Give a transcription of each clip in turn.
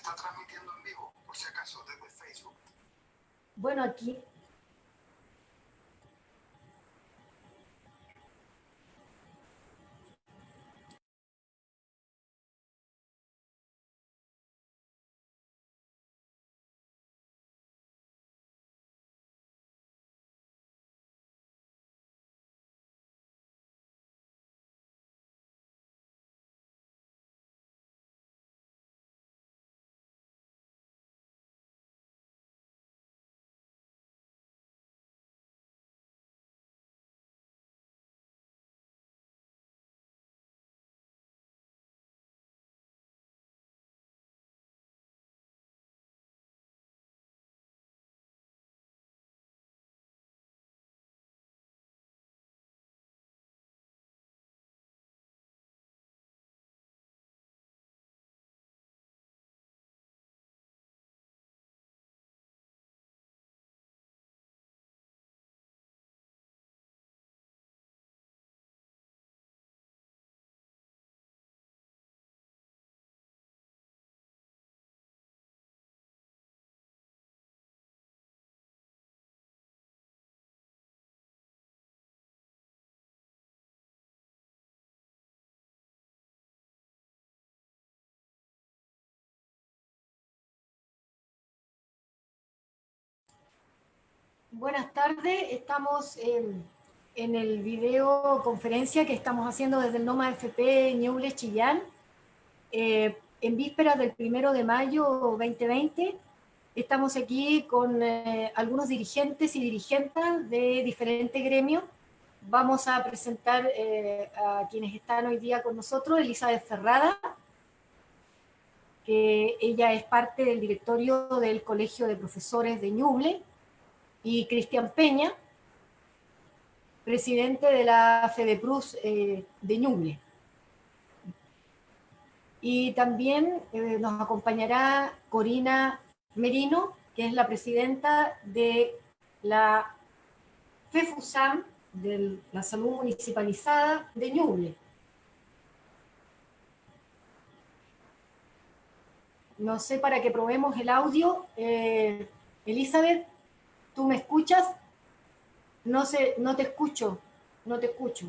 está transmitiendo en vivo, por si acaso, desde Facebook. Bueno, aquí... Buenas tardes, estamos en el videoconferencia que estamos haciendo desde el NOMA FP Ñuble Chillán, en vísperas del 1 de mayo 2020. Estamos aquí con algunos dirigentes y dirigentas de diferentes gremios. Vamos a presentar a quienes están hoy día con nosotros: Elizabeth Ferrada, que ella es parte del directorio del Colegio de Profesores de Ñuble, y Cristian Peña, presidente de la FEDEPRUS de Ñuble. Y también nos acompañará Corina Merino, que es la presidenta de la FEFUSAM, de la Salud Municipalizada de Ñuble. No sé, para que probemos el audio. Elizabeth, ¿tú me escuchas? No sé, no te escucho, no te escucho.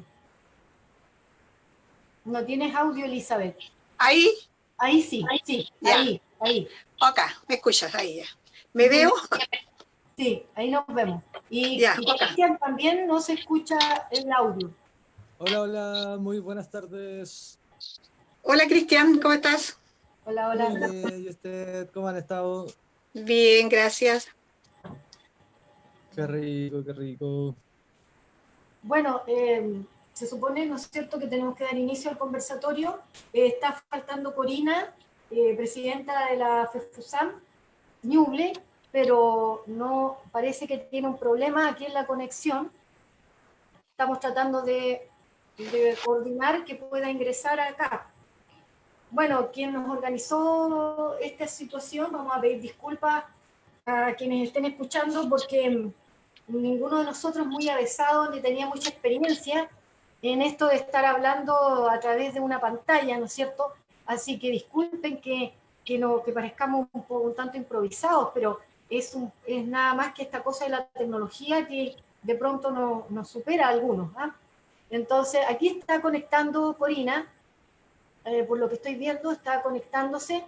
¿No tienes audio, Elizabeth? ¿Ahí? Ahí sí, sí, Ya. ahí. Acá, ¿me escuchas? Ahí ya. ¿Me veo? Sí, ahí nos vemos. Y Ya. Cristian, también no se escucha el audio. Hola, hola, muy buenas tardes. Hola, Cristian, ¿cómo estás? Hola, Muy hola. bien, ¿y usted cómo han estado? Bien, gracias. Qué rico, qué rico. Bueno, se supone, ¿no es cierto?, que tenemos que dar inicio al conversatorio. Está faltando Corina, presidenta de la FEFUSAM, Ñuble, pero no, parece que tiene un problema aquí en la conexión. Estamos tratando de coordinar que pueda ingresar acá. Bueno, quien nos organizó esta situación, vamos a pedir disculpas a quienes estén escuchando, porque ninguno de nosotros es muy avesado ni tenía mucha experiencia en esto de estar hablando a través de una pantalla, ¿no es cierto? Así que disculpen que parezcamos un tanto improvisados, pero es nada más que esta cosa de la tecnología que de pronto nos supera a algunos, ¿ah? Entonces, aquí está conectando Corina, por lo que estoy viendo, está conectándose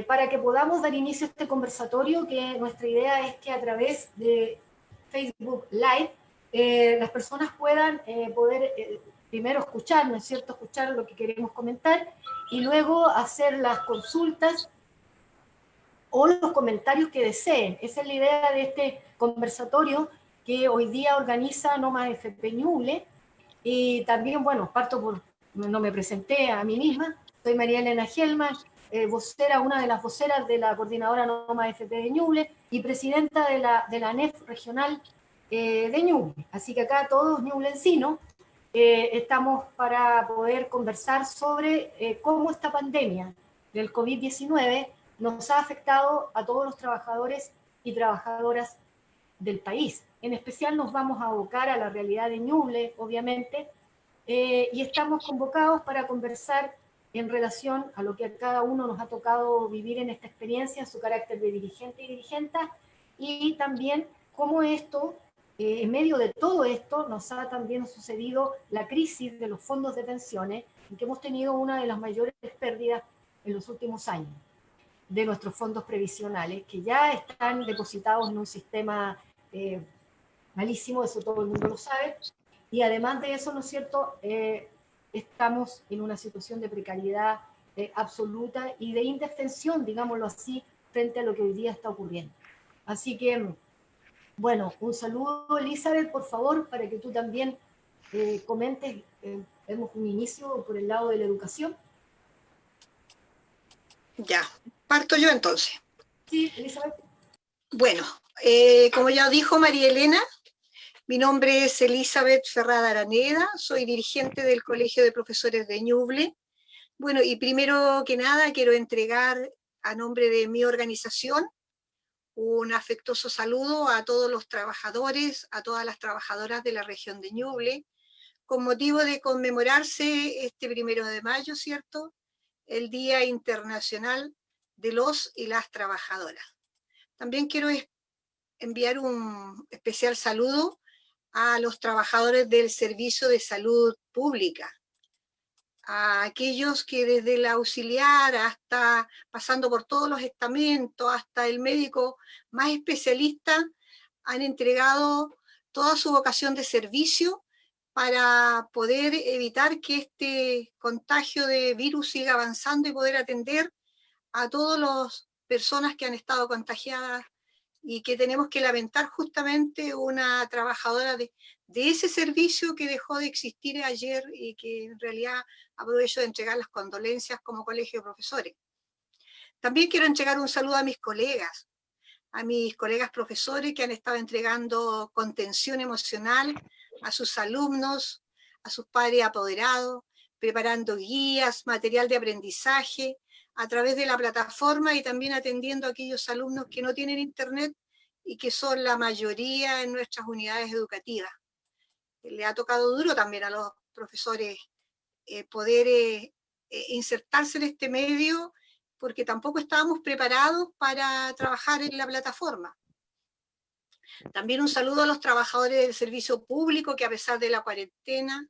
para que podamos dar inicio a este conversatorio, que nuestra idea es que a través de Facebook Live las personas puedan poder primero escuchar, ¿no es cierto?, escuchar lo que queremos comentar y luego hacer las consultas o los comentarios que deseen. Esa es la idea de este conversatorio que hoy día organiza NOMA FP Ñuble. Y también, bueno, parto por, no me presenté a mí misma, soy María Elena Gelman, vocera, una de las voceras de la coordinadora NOMA FP de Ñuble y presidenta de la ANEF regional de Ñuble. Así que acá todos ñublencinos estamos para poder conversar sobre cómo esta pandemia del COVID-19 nos ha afectado a todos los trabajadores y trabajadoras del país. En especial nos vamos a abocar a la realidad de Ñuble, obviamente, y estamos convocados para conversar en relación a lo que a cada uno nos ha tocado vivir en esta experiencia, su carácter de dirigente y dirigenta, y también cómo esto, en medio de todo esto, nos ha también sucedido la crisis de los fondos de pensiones, en que hemos tenido una de las mayores pérdidas en los últimos años de nuestros fondos previsionales, que ya están depositados en un sistema malísimo, eso todo el mundo lo sabe, y además de eso, ¿no es cierto?, estamos en una situación de precariedad absoluta y de indefensión, digámoslo así, frente a lo que hoy día está ocurriendo. Así que, bueno, un saludo, Elizabeth, por favor, para que tú también comentes, vemos un inicio por el lado de la educación. Ya, parto yo entonces. Sí, Elizabeth. Bueno, como ya dijo María Elena, mi nombre es Elizabeth Ferrada Araneda, soy dirigente del Colegio de Profesores de Ñuble. Bueno, y primero que nada quiero entregar a nombre de mi organización un afectuoso saludo a todos los trabajadores, a todas las trabajadoras de la región de Ñuble, con motivo de conmemorarse este 1 de mayo, ¿cierto?, el Día Internacional de los y las Trabajadoras. También quiero enviar un especial saludo a los trabajadores del Servicio de Salud Pública, a aquellos que desde el auxiliar hasta pasando por todos los estamentos, hasta el médico más especialista, han entregado toda su vocación de servicio para poder evitar que este contagio de virus siga avanzando y poder atender a todas las personas que han estado contagiadas y que tenemos que lamentar justamente una trabajadora de ese servicio que dejó de existir ayer y que en realidad aprovecho de entregar las condolencias como colegio de profesores. También quiero entregar un saludo a mis colegas profesores que han estado entregando contención emocional a sus alumnos, a sus padres apoderados, preparando guías, material de aprendizaje a través de la plataforma y también atendiendo a aquellos alumnos que no tienen internet y que son la mayoría en nuestras unidades educativas. Le ha tocado duro también a los profesores poder insertarse en este medio, porque tampoco estábamos preparados para trabajar en la plataforma. También un saludo a los trabajadores del servicio público que a pesar de la cuarentena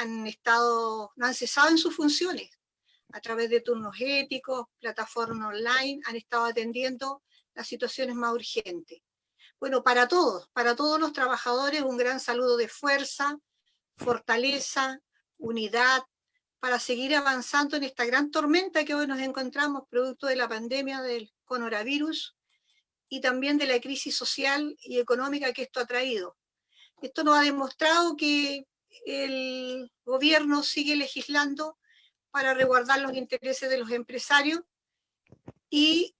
no han cesado en sus funciones. A través de turnos éticos, plataformas online, han estado atendiendo las situaciones más urgentes. Bueno, para todos los trabajadores, un gran saludo de fuerza, fortaleza, unidad, para seguir avanzando en esta gran tormenta que hoy nos encontramos, producto de la pandemia del coronavirus y también de la crisis social y económica que esto ha traído. Esto nos ha demostrado que el gobierno sigue legislando para resguardar los intereses de los empresarios y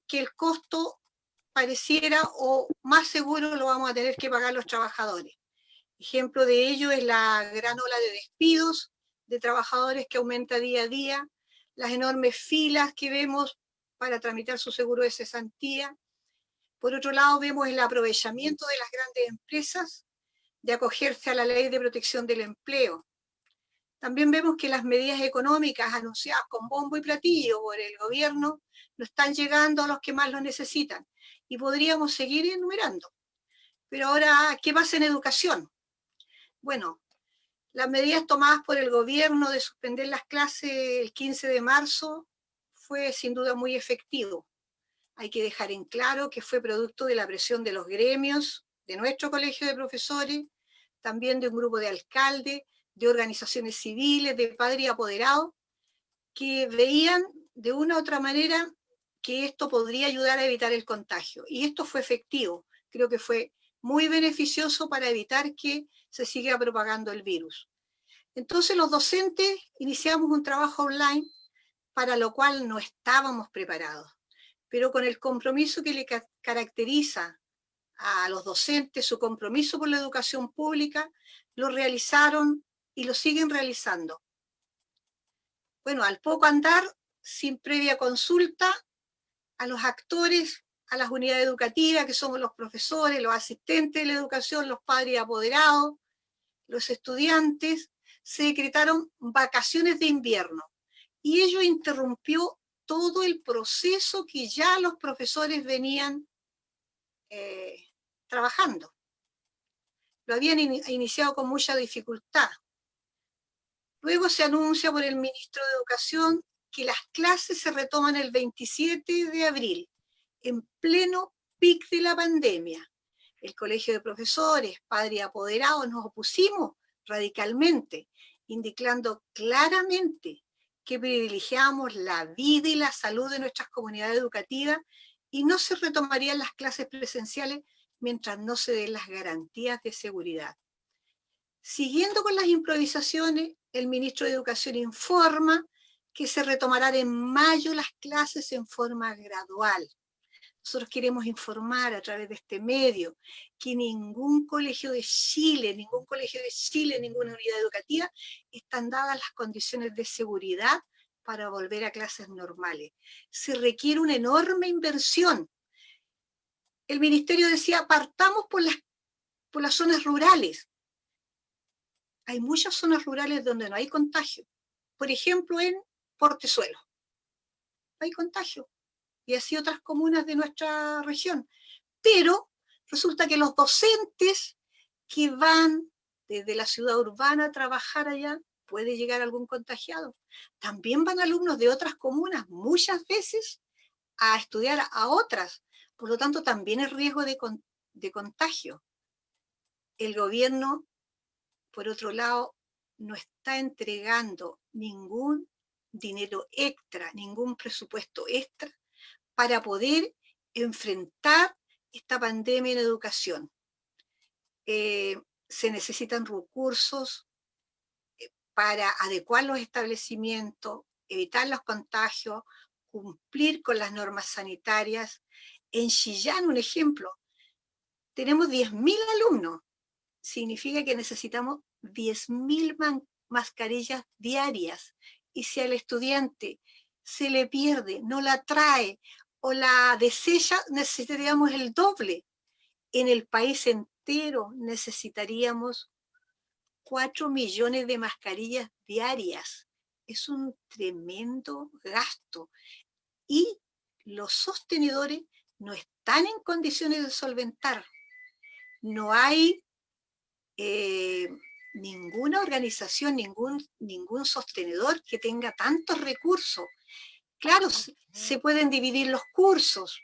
que el costo pareciera o más seguro lo vamos a tener que pagar los trabajadores. Ejemplo de ello es la gran ola de despidos de trabajadores que aumenta día a día, las enormes filas que vemos para tramitar su seguro de cesantía. Por otro lado, vemos el aprovechamiento de las grandes empresas de acogerse a la ley de protección del empleo. También vemos que las medidas económicas anunciadas con bombo y platillo por el gobierno no están llegando a los que más lo necesitan. Y podríamos seguir enumerando. Pero ahora, ¿qué pasa en educación? Bueno, las medidas tomadas por el gobierno de suspender las clases el 15 de marzo fue sin duda muy efectivo. Hay que dejar en claro que fue producto de la presión de los gremios, de nuestro colegio de profesores, también de un grupo de alcaldes, de organizaciones civiles, de padres y apoderados, que veían de una u otra manera que esto podría ayudar a evitar el contagio. Y esto fue efectivo. Creo que fue muy beneficioso para evitar que se siga propagando el virus. Entonces los docentes iniciamos un trabajo online para lo cual no estábamos preparados, pero con el compromiso que le caracteriza a los docentes, su compromiso por la educación pública, lo realizaron y lo siguen realizando. Bueno, al poco andar, sin previa consulta, a los actores, a las unidades educativas, que somos los profesores, los asistentes de la educación, los padres apoderados, los estudiantes, se decretaron vacaciones de invierno. y ello interrumpió todo el proceso que ya los profesores venían trabajando. Lo habían iniciado con mucha dificultad. Luego se anuncia por el ministro de Educación que las clases se retoman el 27 de abril, en pleno pic de la pandemia. El Colegio de Profesores, padres y apoderados, nos opusimos radicalmente, indicando claramente que privilegiamos la vida y la salud de nuestras comunidades educativas y no se retomarían las clases presenciales mientras no se den las garantías de seguridad. Siguiendo con las improvisaciones, el ministro de Educación informa que se retomarán en mayo las clases en forma gradual. Nosotros queremos informar a través de este medio que ningún colegio de Chile, ninguna unidad educativa, están dadas las condiciones de seguridad para volver a clases normales. Se requiere una enorme inversión. El ministerio decía, partamos por las zonas rurales. Hay muchas zonas rurales donde no hay contagio. Por ejemplo, en Portezuelo. No hay contagio. Y así otras comunas de nuestra región. Pero resulta que los docentes que van desde la ciudad urbana a trabajar allá, puede llegar algún contagiado. También van alumnos de otras comunas, muchas veces, a estudiar a otras. Por lo tanto, también es riesgo de contagio. El gobierno, por otro lado, no está entregando ningún dinero extra, ningún presupuesto extra para poder enfrentar esta pandemia en educación. Se necesitan recursos para adecuar los establecimientos, evitar los contagios, cumplir con las normas sanitarias. En Chillán, un ejemplo, tenemos 10.000 alumnos. Significa que necesitamos 10.000 mascarillas diarias. Y si al estudiante se le pierde, no la trae o la desecha, necesitaríamos el doble. En el país entero necesitaríamos 4 millones de mascarillas diarias. Es un tremendo gasto. Y los sostenedores no están en condiciones de solventar. No hay ninguna organización, ningún sostenedor que tenga tantos recursos. Claro, se pueden dividir los cursos,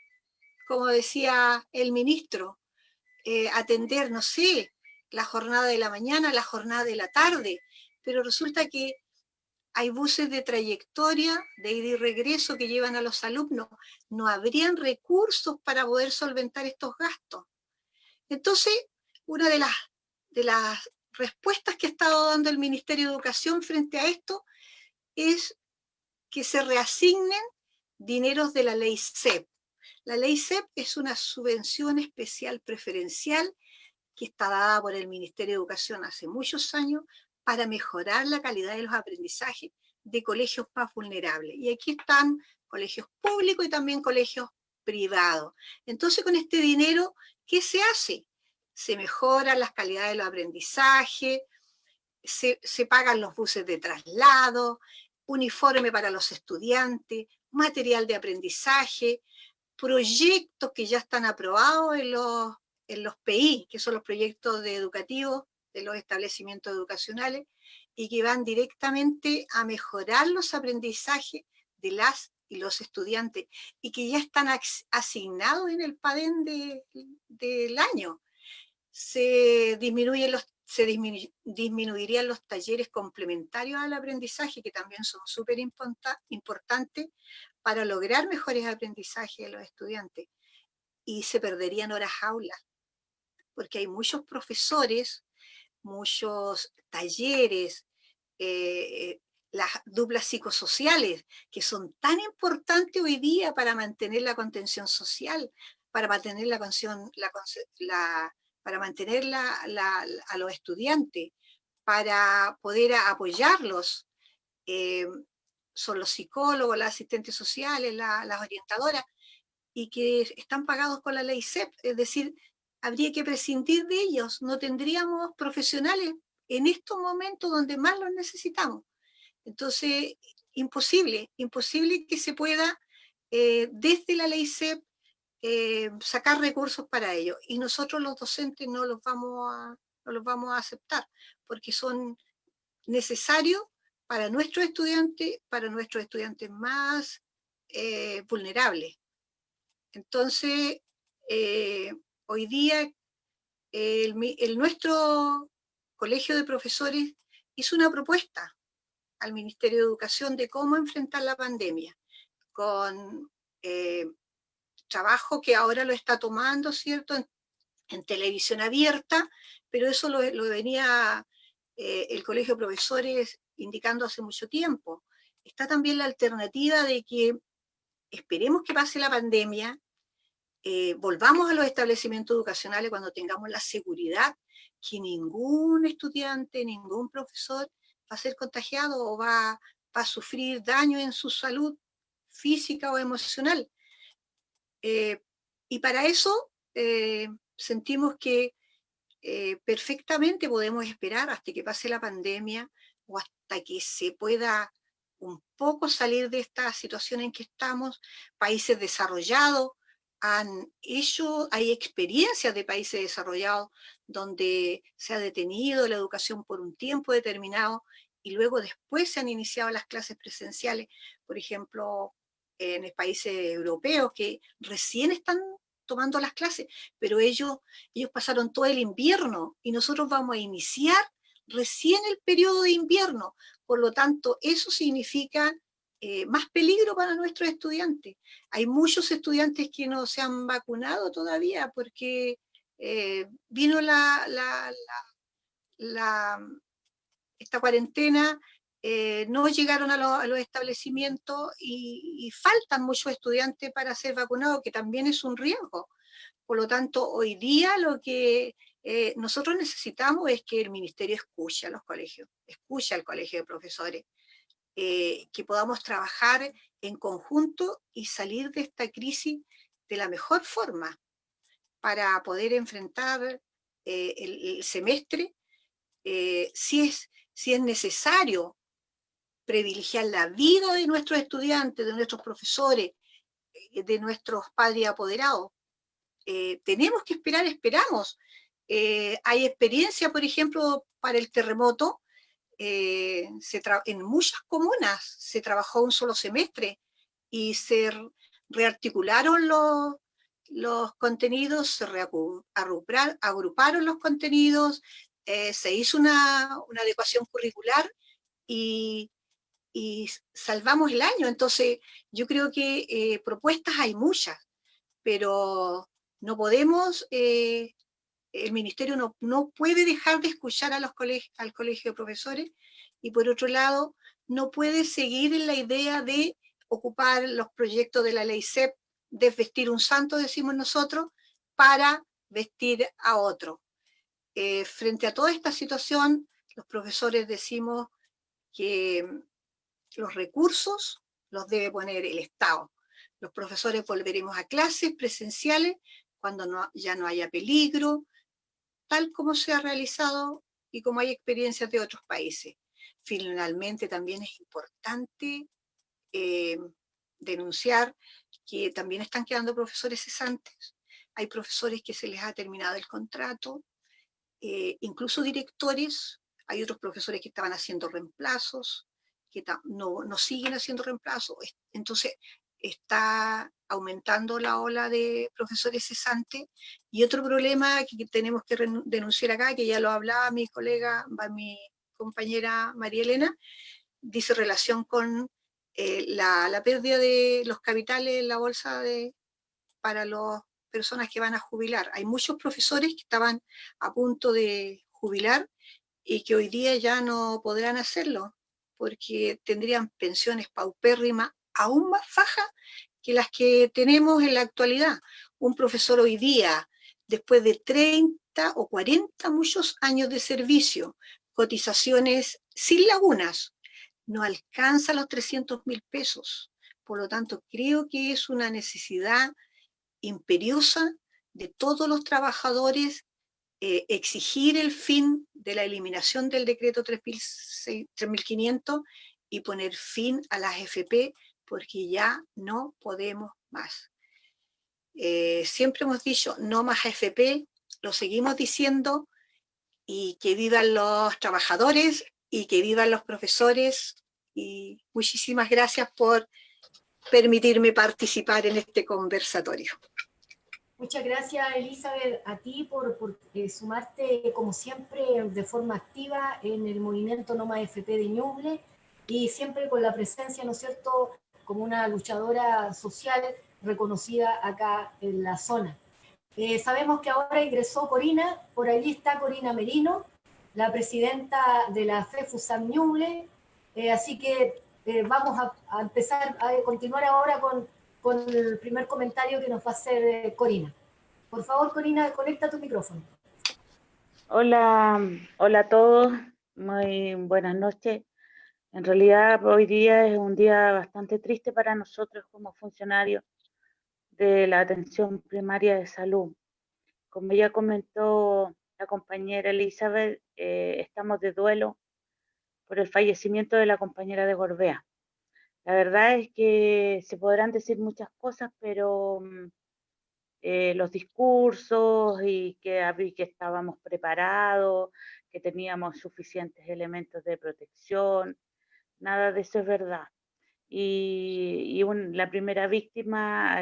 como decía el ministro, atender, no sé, la jornada de la mañana, la jornada de la tarde, pero resulta que hay buses de trayectoria, de ida y regreso que llevan a los alumnos. No habrían recursos para poder solventar estos gastos. Entonces, una de las respuestas que ha estado dando el Ministerio de Educación frente a esto es que se reasignen dineros de la ley CEP. La ley CEP es una subvención especial preferencial que está dada por el Ministerio de Educación hace muchos años para mejorar la calidad de los aprendizajes de colegios más vulnerables. Y aquí están colegios públicos y también colegios privados. Entonces, con este dinero, ¿qué se hace? Se mejoran las calidades de los aprendizajes, se pagan los buses de traslado, uniforme para los estudiantes, material de aprendizaje, proyectos que ya están aprobados en los PI, que son los proyectos educativos de los establecimientos educacionales, y que van directamente a mejorar los aprendizajes de las y los estudiantes, y que ya están asignados en el PADEN del año. Se disminuirían los talleres complementarios al aprendizaje, que también son súper importantes para lograr mejores aprendizajes de los estudiantes. Y se perderían horas aula, porque hay muchos profesores, muchos talleres, las duplas psicosociales, que son tan importantes hoy día para mantener la contención social, para mantener a los estudiantes, para poder apoyarlos. Son los psicólogos, las asistentes sociales, las orientadoras, y que están pagados con la ley CEP, es decir, habría que prescindir de ellos, no tendríamos profesionales en estos momentos donde más los necesitamos. Entonces, imposible que se pueda desde la ley CEP sacar recursos para ello. Y nosotros los docentes no los vamos a aceptar, porque son necesarios para nuestros estudiantes más vulnerables. Entonces, hoy día nuestro colegio de profesores hizo una propuesta al Ministerio de Educación de cómo enfrentar la pandemia, con trabajo que ahora lo está tomando, ¿cierto?, en televisión abierta, pero eso lo venía el Colegio de Profesores indicando hace mucho tiempo. Está también la alternativa de que esperemos que pase la pandemia, volvamos a los establecimientos educacionales cuando tengamos la seguridad que ningún estudiante, ningún profesor va a ser contagiado o va a sufrir daño en su salud física o emocional. Y para eso sentimos que perfectamente podemos esperar hasta que pase la pandemia o hasta que se pueda un poco salir de esta situación en que estamos. Países desarrollados hay experiencias de países desarrollados donde se ha detenido la educación por un tiempo determinado y luego después se han iniciado las clases presenciales, por ejemplo, en países europeos que recién están tomando las clases, pero ellos pasaron todo el invierno y nosotros vamos a iniciar recién el periodo de invierno. Por lo tanto, eso significa más peligro para nuestros estudiantes. Hay muchos estudiantes que no se han vacunado todavía porque vino esta cuarentena, no llegaron a los establecimientos y faltan muchos estudiantes para ser vacunados, que también es un riesgo. Por lo tanto, hoy día lo que nosotros necesitamos es que el ministerio escuche a los colegios, escuche al colegio de profesores, que podamos trabajar en conjunto y salir de esta crisis de la mejor forma para poder enfrentar el semestre. Si es necesario privilegiar la vida de nuestros estudiantes, de nuestros profesores, de nuestros padres apoderados, tenemos que esperamos. Hay experiencia, por ejemplo, para el terremoto. En muchas comunas se trabajó un solo semestre y se rearticularon los contenidos, se agruparon los contenidos, se hizo una adecuación curricular y salvamos el año. Entonces, yo creo que propuestas hay muchas, pero no podemos, el ministerio no puede dejar de escuchar al colegio de profesores, y por otro lado, no puede seguir en la idea de ocupar los proyectos de la ley CEP, desvestir un santo, decimos nosotros, para vestir a otro. Frente a toda esta situación, los profesores decimos que los recursos los debe poner el Estado. Los profesores volveremos a clases presenciales cuando ya no haya peligro, tal como se ha realizado y como hay experiencias de otros países. Finalmente, también es importante denunciar que también están quedando profesores cesantes. Hay profesores que se les ha terminado el contrato, incluso directores. Hay otros profesores que estaban haciendo reemplazos, que no siguen haciendo reemplazos. Entonces, está aumentando la ola de profesores cesantes. Y otro problema que tenemos que denunciar acá, que ya lo hablaba mi compañera María Elena, dice relación con la pérdida de los capitales en la bolsa para las personas que van a jubilar. Hay muchos profesores que estaban a punto de jubilar y que hoy día ya no podrán hacerlo, porque tendrían pensiones paupérrimas aún más bajas que las que tenemos en la actualidad. Un profesor hoy día, después de 30 o 40 muchos años de servicio, cotizaciones sin lagunas, no alcanza los 300.000 pesos. Por lo tanto, creo que es una necesidad imperiosa de todos los trabajadores exigir el fin de la eliminación del decreto 3.500 y poner fin a las FP porque ya no podemos más. Siempre hemos dicho no más AFP, lo seguimos diciendo, y que vivan los trabajadores y que vivan los profesores, y muchísimas gracias por permitirme participar en este conversatorio. Muchas gracias, Elizabeth, a ti por sumarte, como siempre, de forma activa en el movimiento No Más FP de Ñuble y siempre con la presencia, ¿no es cierto?, como una luchadora social reconocida acá en la zona. Sabemos que ahora ingresó Corina, por allí está Corina Merino, la presidenta de la FEFUSAM Ñuble, así que vamos a empezar a continuar ahora con el primer comentario que nos va a hacer Corina. Por favor, Corina, conecta tu micrófono. Hola, hola a todos, muy buenas noches. En realidad hoy día es un día bastante triste para nosotros como funcionarios de la atención primaria de salud. Como ya comentó la compañera Elizabeth, estamos de duelo por el fallecimiento de la compañera de Gorbea. La verdad es que se podrán decir muchas cosas, pero los discursos y que estábamos preparados, que teníamos suficientes elementos de protección, nada de eso es verdad. La primera víctima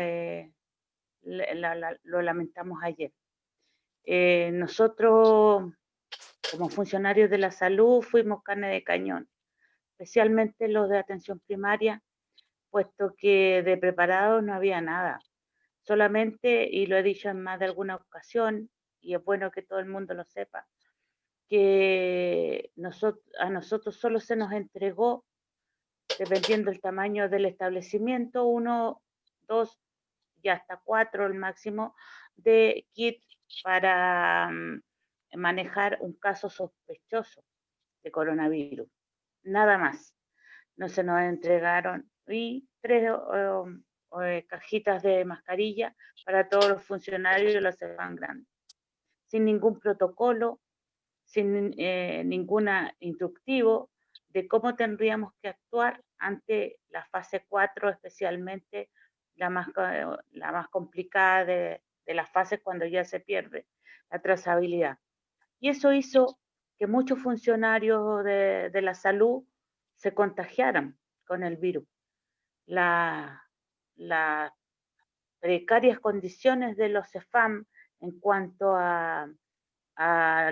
lo lamentamos ayer. Nosotros, como funcionarios de la salud, fuimos carne de cañón, especialmente los de atención primaria, puesto que de preparados no había nada. Solamente, y lo he dicho en más de alguna ocasión, y es bueno que todo el mundo lo sepa, que a nosotros solo se nos entregó, dependiendo del tamaño del establecimiento, 1, 2 y hasta 4 el máximo de kits para manejar un caso sospechoso de coronavirus. Nada más. No se nos entregaron, y 3 cajitas de mascarilla para todos los funcionarios de los CEFAM grandes, sin ningún protocolo, sin ningún instructivo de cómo tendríamos que actuar ante la fase 4, especialmente la más complicada de las fases cuando ya se pierde la trazabilidad. Y eso hizo que muchos funcionarios de la salud se contagiaran con el virus. Las precarias condiciones de los CEFAM en cuanto a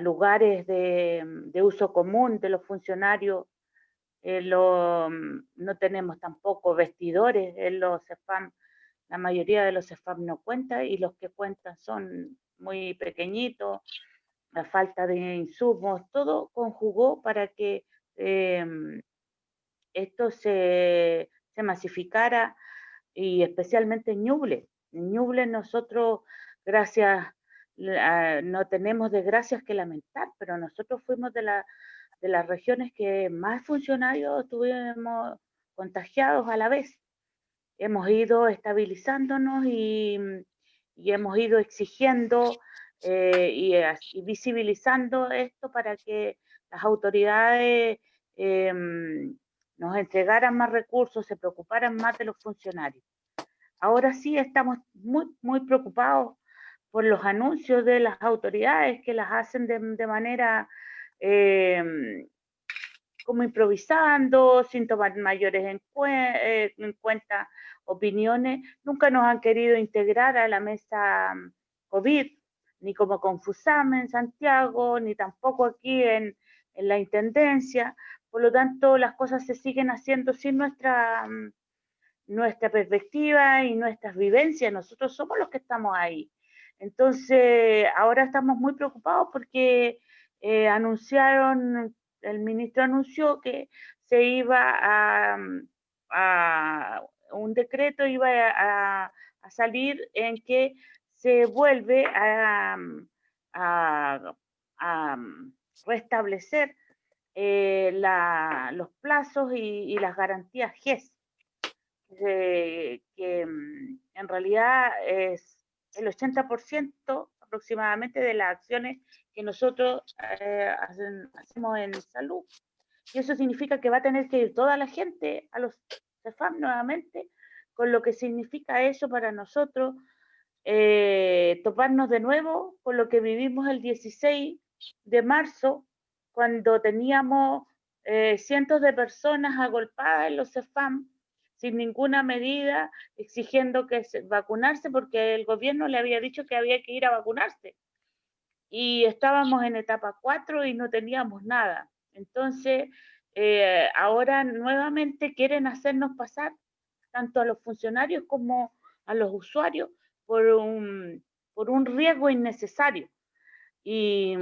lugares de uso común de los funcionarios, no tenemos tampoco vestidores en los CEFAM, la mayoría de los CEFAM no cuenta, y los que cuentan son muy pequeñitos, la falta de insumos, todo conjugó para que esto se masificara, y especialmente en Ñuble. En Ñuble nosotros, gracias, no tenemos desgracias que lamentar, pero nosotros fuimos de las regiones que más funcionarios tuvimos contagiados a la vez. Hemos ido estabilizándonos y hemos ido exigiendo y visibilizando esto para que las autoridades nos entregaran más recursos, se preocuparan más de los funcionarios. Ahora sí estamos muy, muy preocupados por los anuncios de las autoridades, que las hacen de manera como improvisando, sin tomar mayores en cuenta opiniones. Nunca nos han querido integrar a la mesa COVID, ni como Confusam en Santiago, ni tampoco aquí en la Intendencia. Por lo tanto, las cosas se siguen haciendo sin nuestra perspectiva y nuestras vivencias. Nosotros somos los que estamos ahí. Entonces, ahora estamos muy preocupados porque el ministro anunció que se iba un decreto iba a salir en que se vuelve a restablecer los plazos y las garantías GES, que en realidad es el 80% aproximadamente de las acciones que nosotros hacemos en salud. Y eso significa que va a tener que ir toda la gente a los CEFAM nuevamente, con lo que significa eso para nosotros, toparnos de nuevo con lo que vivimos el 16 de marzo, cuando teníamos cientos de personas agolpadas en los CEFAM, sin ninguna medida, exigiendo que vacunarse, porque el gobierno le había dicho que había que ir a vacunarse. Y estábamos en etapa 4 y no teníamos nada. Entonces, ahora nuevamente quieren hacernos pasar, tanto a los funcionarios como a los usuarios, por un riesgo innecesario. Y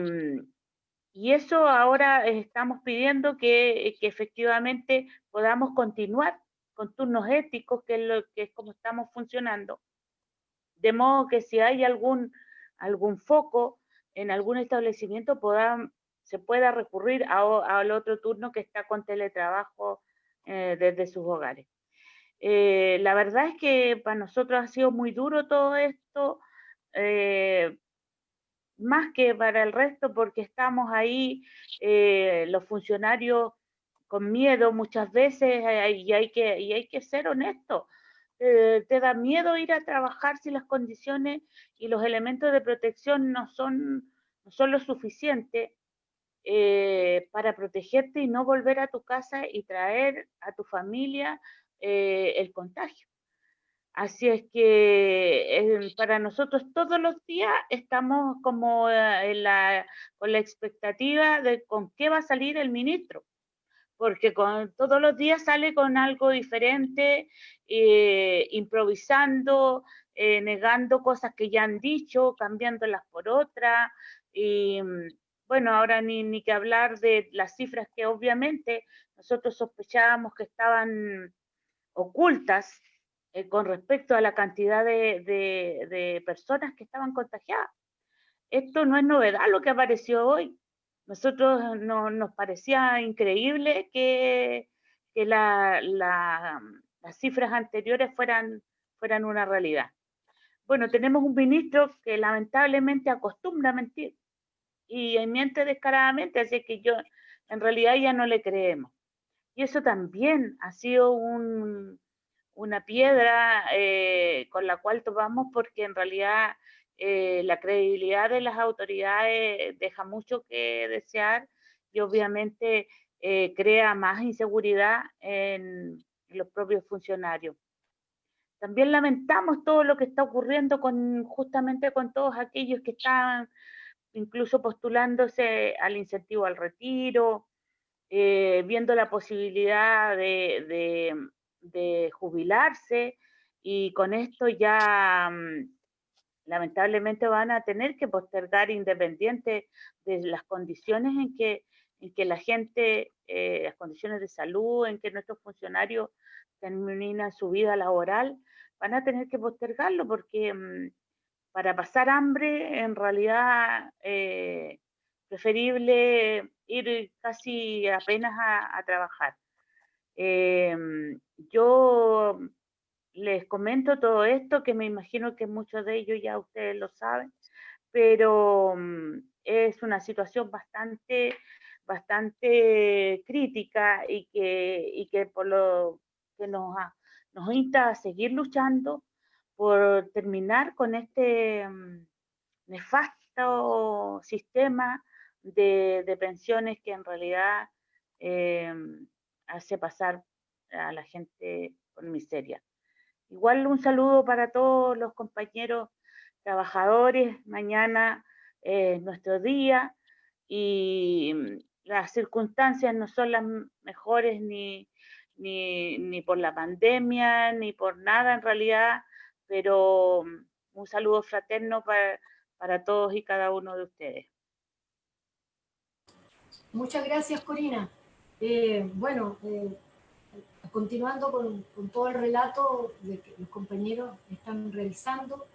eso ahora estamos pidiendo que efectivamente podamos continuar con turnos éticos, que es como estamos funcionando. De modo que si hay algún foco en algún establecimiento, se pueda recurrir al otro turno que está con teletrabajo desde sus hogares. La verdad es que para nosotros ha sido muy duro todo esto, más que para el resto, porque estamos ahí, los funcionarios con miedo muchas veces, y hay que ser honestos. Te da miedo ir a trabajar si las condiciones y los elementos de protección no son lo suficiente para protegerte y no volver a tu casa y traer a tu familia el contagio. Así es que para nosotros todos los días estamos como con la expectativa de con qué va a salir el ministro, porque todos los días sale con algo diferente, improvisando, negando cosas que ya han dicho, cambiándolas por otras. Y bueno, ahora ni que hablar de las cifras que obviamente nosotros sospechábamos que estaban ocultas con respecto a la cantidad de personas que estaban contagiadas. Esto no es novedad lo que apareció hoy. Nosotros nos parecía increíble que las cifras anteriores fueran una realidad. Bueno, tenemos un ministro que lamentablemente acostumbra a mentir y miente descaradamente, así que yo en realidad ya no le creemos. Y eso también ha sido una piedra con la cual topamos, porque en realidad la credibilidad de las autoridades deja mucho que desear y obviamente crea más inseguridad en los propios funcionarios. También lamentamos todo lo que está ocurriendo justamente con todos aquellos que están incluso postulándose al incentivo al retiro, viendo la posibilidad de jubilarse, y con esto ya lamentablemente van a tener que postergar, independiente de las condiciones en que la gente, las condiciones de salud, en que nuestros funcionarios terminan su vida laboral, van a tener que postergarlo, porque para pasar hambre en realidad preferible ir casi apenas a trabajar. Yo les comento todo esto, que me imagino que muchos de ellos ya ustedes lo saben, pero es una situación bastante crítica, y que por lo que nos insta a seguir luchando por terminar con este nefasto sistema de pensiones que en realidad hace pasar a la gente por miseria. Igual un saludo para todos los compañeros trabajadores. Mañana es nuestro día y las circunstancias no son las mejores ni por la pandemia, ni por nada en realidad, pero un saludo fraterno para todos y cada uno de ustedes. Muchas gracias, Corina. Bueno, continuando con todo el relato de que los compañeros están realizando,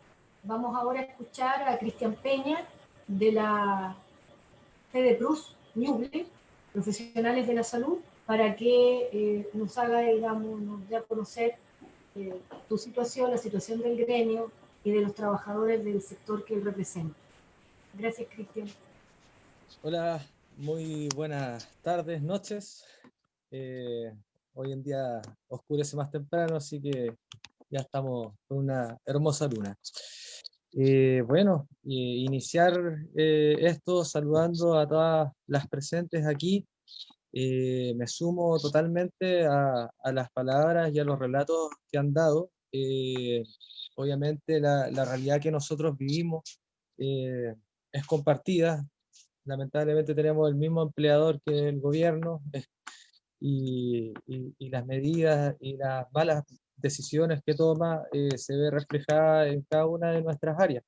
vamos ahora a escuchar a Cristian Peña de la FEDEPRUS Ñuble, Profesionales de la Salud, para que nos haga, digamos, nos dé a conocer tu situación, la situación del gremio y de los trabajadores del sector que él representa. Gracias, Cristian. Hola, muy buenas tardes, noches. Hoy en día oscurece más temprano, así que ya estamos con una hermosa luna. Bueno, iniciar esto saludando a todas las presentes aquí. Me sumo totalmente a las palabras y a los relatos que han dado. Obviamente la realidad que nosotros vivimos es compartida. Lamentablemente tenemos el mismo empleador que el gobierno, y las medidas y las malas decisiones que toma se ve reflejada en cada una de nuestras áreas.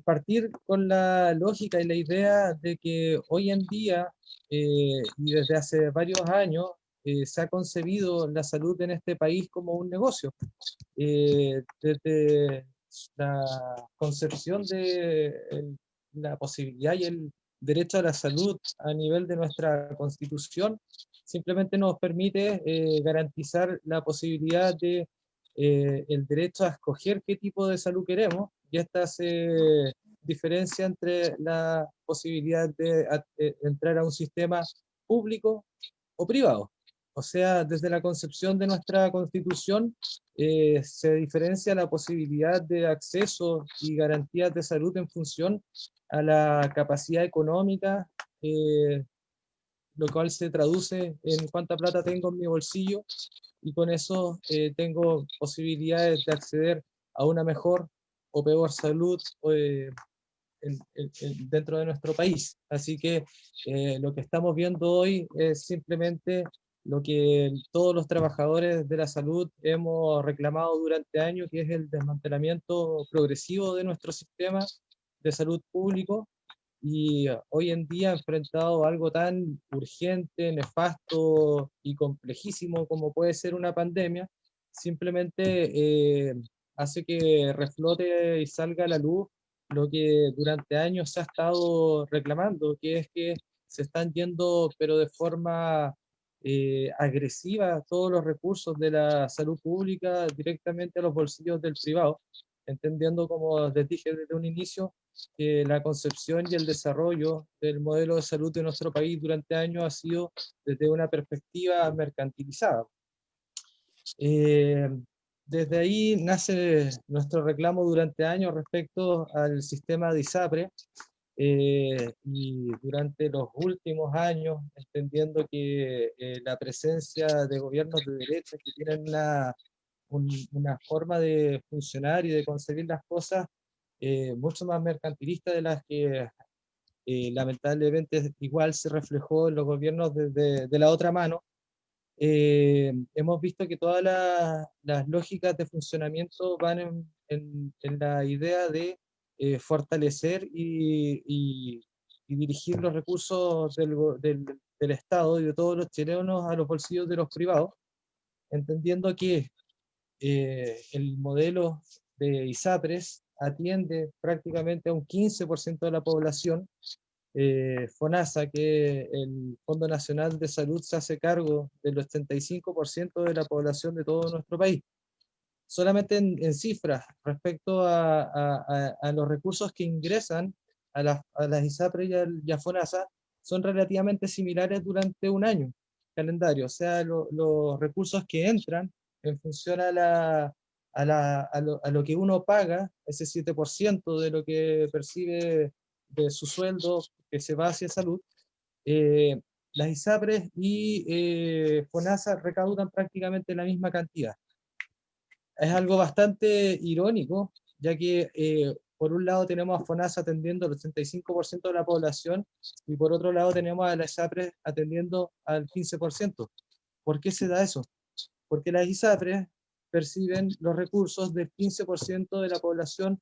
Partir con la lógica y la idea de que hoy en día y desde hace varios años se ha concebido la salud en este país como un negocio. Desde la concepción de la posibilidad y el derecho a la salud a nivel de nuestra Constitución, simplemente nos permite garantizar la posibilidad de el derecho a escoger qué tipo de salud queremos, y esta se diferencia entre la posibilidad de entrar a un sistema público o privado. O sea, desde la concepción de nuestra Constitución se diferencia la posibilidad de acceso y garantías de salud en función a la capacidad económica, lo cual se traduce en cuánta plata tengo en mi bolsillo, y con eso tengo posibilidades de acceder a una mejor o peor salud dentro de nuestro país. Así que lo que estamos viendo hoy es simplemente lo que todos los trabajadores de la salud hemos reclamado durante años, que es el desmantelamiento progresivo de nuestro sistema de salud público, y hoy en día enfrentado a algo tan urgente, nefasto y complejísimo como puede ser una pandemia, simplemente hace que reflote y salga a la luz lo que durante años se ha estado reclamando, que es que se están yendo, pero de forma agresiva, todos los recursos de la salud pública directamente a los bolsillos del privado, entendiendo, como les dije desde un inicio, que la concepción y el desarrollo del modelo de salud de nuestro país durante años ha sido desde una perspectiva mercantilizada. Desde ahí nace nuestro reclamo durante años respecto al sistema de ISAPRE, y durante los últimos años, entendiendo que la presencia de gobiernos de derecha que tienen una forma de funcionar y de concebir las cosas mucho más mercantilista de las que lamentablemente igual se reflejó en los gobiernos de la otra mano. Hemos visto que todas las lógicas de funcionamiento van en la idea de fortalecer y dirigir los recursos del Estado y de todos los chilenos a los bolsillos de los privados, entendiendo que el modelo de ISAPRES atiende prácticamente a un 15% de la población. FONASA, que el Fondo Nacional de Salud, se hace cargo del 85% de la población de todo nuestro país. Solamente en cifras, respecto a los recursos que ingresan a las ISAPRES y a FONASA, son relativamente similares durante un año calendario. O sea, los recursos que entran en función a lo que uno paga, ese 7% de lo que percibe de su sueldo que se va hacia salud, las ISAPRES y FONASA recaudan prácticamente la misma cantidad. Es algo bastante irónico, ya que por un lado tenemos a FONASA atendiendo al 85% de la población, y por otro lado tenemos a las ISAPRES atendiendo al 15%. ¿Por qué se da eso? Porque las ISAPRES perciben los recursos del 15% de la población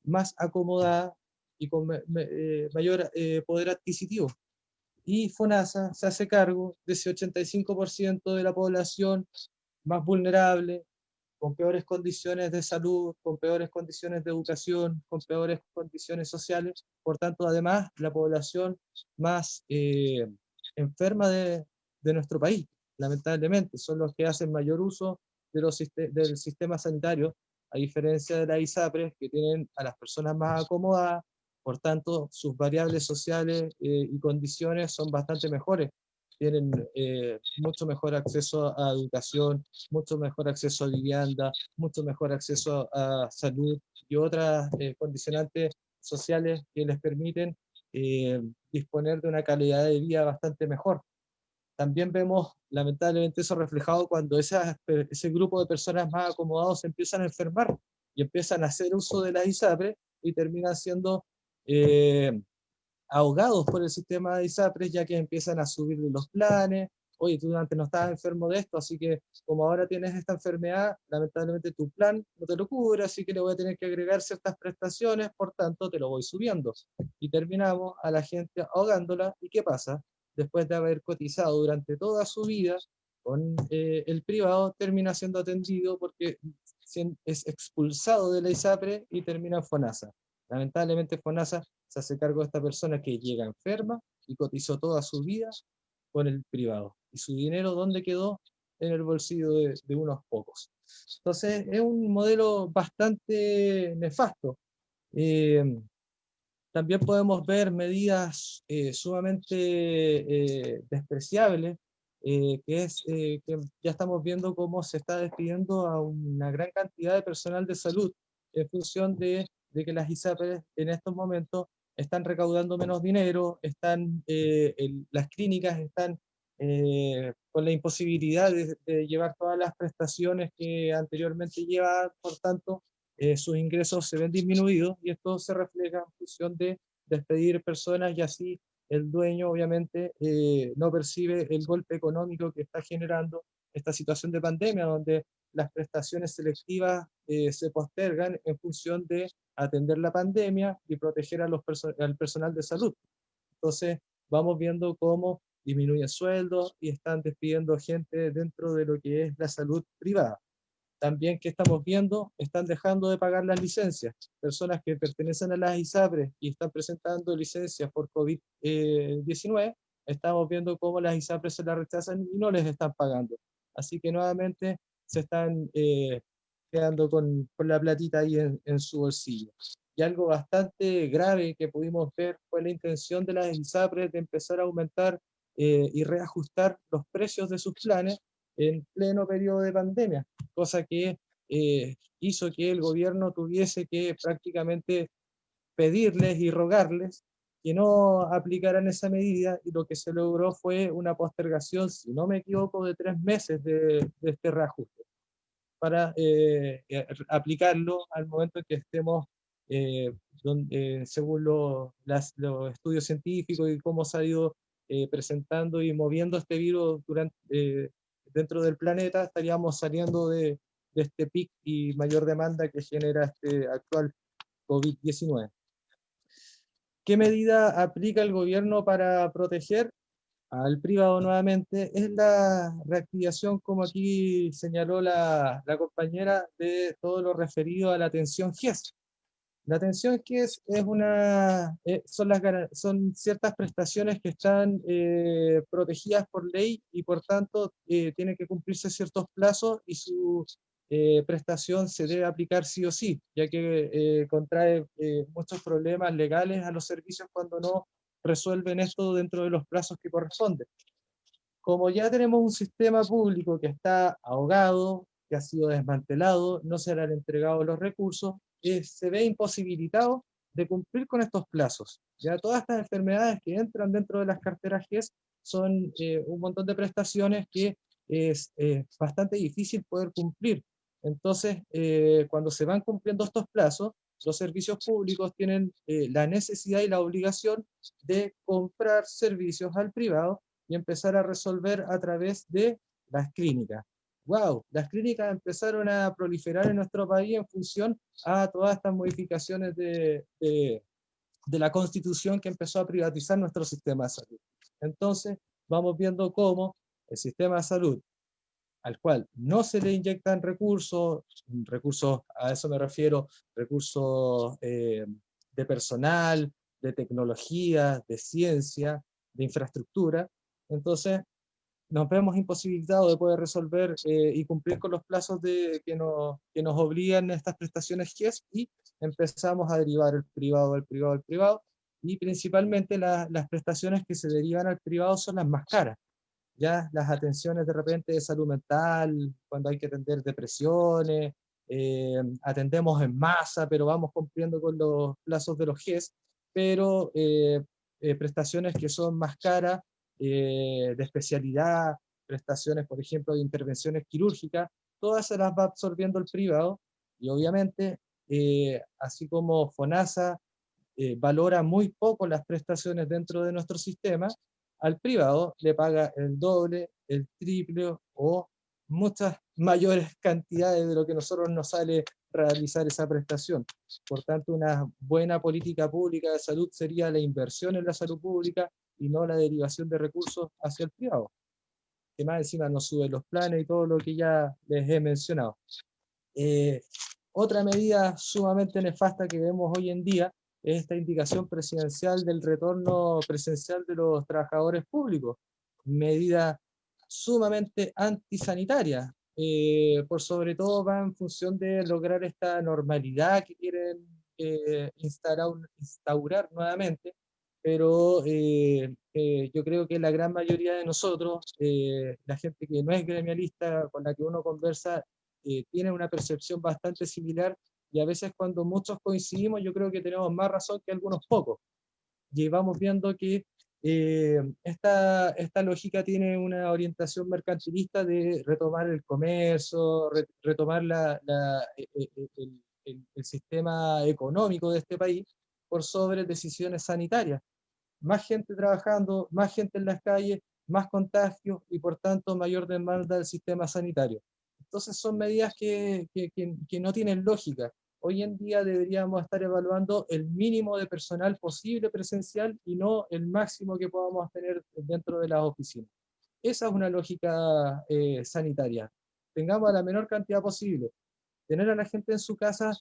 más acomodada y con mayor poder adquisitivo. Y FONASA se hace cargo de ese 85% de la población más vulnerable, con peores condiciones de salud, con peores condiciones de educación, con peores condiciones sociales. Por tanto, además, la población más enferma de nuestro país, lamentablemente, son los que hacen mayor uso del sistema sanitario, a diferencia de la ISAPRES, que tienen a las personas más acomodadas. Por tanto, sus variables sociales y condiciones son bastante mejores. tienen mucho mejor acceso a educación, mucho mejor acceso a vivienda, mucho mejor acceso a salud y otras condicionantes sociales que les permiten disponer de una calidad de vida bastante mejor. También vemos lamentablemente eso reflejado cuando ese grupo de personas más acomodados se empiezan a enfermar y empiezan a hacer uso de las ISAPRES y terminan siendo ahogados por el sistema de ISAPRES, ya que empiezan a subir los planes. Oye, tú antes no estabas enfermo de esto, así que como ahora tienes esta enfermedad, lamentablemente tu plan no te lo cubre, así que le voy a tener que agregar ciertas prestaciones, por tanto te lo voy subiendo. Y terminamos a la gente ahogándola. ¿Y qué pasa? Después de haber cotizado durante toda su vida con el privado, termina siendo atendido porque es expulsado de la ISAPRE y termina en FONASA. Lamentablemente FONASA se hace cargo de esta persona que llega enferma y cotizó toda su vida con el privado. ¿Y su dinero dónde quedó? En el bolsillo de unos pocos. Entonces es un modelo bastante nefasto. También podemos ver medidas sumamente despreciables, que ya estamos viendo cómo se está despidiendo a una gran cantidad de personal de salud en función de que las ISAPRES en estos momentos están recaudando menos dinero, las clínicas están con la imposibilidad de llevar todas las prestaciones que anteriormente llevaban, por tanto, sus ingresos se ven disminuidos y esto se refleja en función de despedir personas y así el dueño obviamente no percibe el golpe económico que está generando esta situación de pandemia, donde las prestaciones selectivas se postergan en función de atender la pandemia y proteger al personal de salud. Entonces vamos viendo cómo disminuyen sueldos y están despidiendo gente dentro de lo que es la salud privada. También que estamos viendo, están dejando de pagar las licencias. Personas que pertenecen a las ISAPRES y están presentando licencias por COVID-19, estamos viendo cómo las ISAPRES se las rechazan y no les están pagando. Así que nuevamente se están quedando con la platita ahí en su bolsillo. Y algo bastante grave que pudimos ver fue la intención de las ISAPRES de empezar a aumentar y reajustar los precios de sus planes en pleno periodo de pandemia, cosa que hizo que el gobierno tuviese que prácticamente pedirles y rogarles que no aplicaran esa medida, y lo que se logró fue una postergación, si no me equivoco, de 3 meses de este reajuste, para aplicarlo al momento en que estemos, según los estudios científicos y cómo se ha ido presentando y moviendo este virus dentro del planeta, estaríamos saliendo de este pic y mayor demanda que genera este actual COVID-19. ¿Qué medida aplica el gobierno para proteger al privado nuevamente? Es la reactivación, como aquí señaló la compañera, de todo lo referido a la atención GES. La atención GES son ciertas prestaciones que están protegidas por ley y por tanto tienen que cumplirse ciertos plazos y su prestación se debe aplicar sí o sí, ya que contrae muchos problemas legales a los servicios cuando no resuelven esto dentro de los plazos que corresponden. Como ya tenemos un sistema público que está ahogado, que ha sido desmantelado, no se le han entregado los recursos, se ve imposibilitado de cumplir con estos plazos. Ya todas estas enfermedades que entran dentro de las carteras GES son un montón de prestaciones que es bastante difícil poder cumplir. Entonces, cuando se van cumpliendo estos plazos, los servicios públicos tienen la necesidad y la obligación de comprar servicios al privado y empezar a resolver a través de las clínicas. ¡Wow! Las clínicas empezaron a proliferar en nuestro país en función a todas estas modificaciones de la Constitución que empezó a privatizar nuestro sistema de salud. Entonces, vamos viendo cómo el sistema de salud, al cual no se le inyectan recursos, a eso me refiero, recursos de personal, de tecnología, de ciencia, de infraestructura. Entonces, nos vemos imposibilitados de poder resolver y cumplir con los plazos que nos obligan estas prestaciones GES, y empezamos a derivar el privado, y principalmente las prestaciones que se derivan al privado son las más caras. ya las atenciones de repente de salud mental, cuando hay que atender depresiones, atendemos en masa, pero vamos cumpliendo con los plazos de los GES, pero prestaciones que son más caras, de especialidad, prestaciones, por ejemplo, de intervenciones quirúrgicas, todas se las va absorbiendo el privado, y obviamente, así como FONASA valora muy poco las prestaciones dentro de nuestro sistema, al privado le paga el doble, el triple o muchas mayores cantidades de lo que a nosotros nos sale realizar esa prestación. Por tanto, una buena política pública de salud sería la inversión en la salud pública y no la derivación de recursos hacia el privado, que más encima nos suben los planes y todo lo que ya les he mencionado. Otra medida sumamente nefasta que vemos hoy en día es esta indicación presidencial del retorno presencial de los trabajadores públicos, medida sumamente antisanitaria, por sobre todo va en función de lograr esta normalidad que quieren instaurar nuevamente, pero yo creo que la gran mayoría de nosotros, la gente que no es gremialista, con la que uno conversa, tiene una percepción bastante similar, y a veces cuando muchos coincidimos yo creo que tenemos más razón que algunos pocos. Y vamos viendo que esta lógica tiene una orientación mercantilista de retomar el comercio, retomar el sistema económico de este país por sobre decisiones sanitarias. Más gente trabajando, más gente en las calles, más contagios y por tanto mayor demanda del sistema sanitario. Entonces son medidas que no tienen lógica. Hoy en día deberíamos estar evaluando el mínimo de personal posible presencial y no el máximo que podamos tener dentro de las oficinas. Esa es una lógica sanitaria. Tengamos la menor cantidad posible. Tener a la gente en su casa,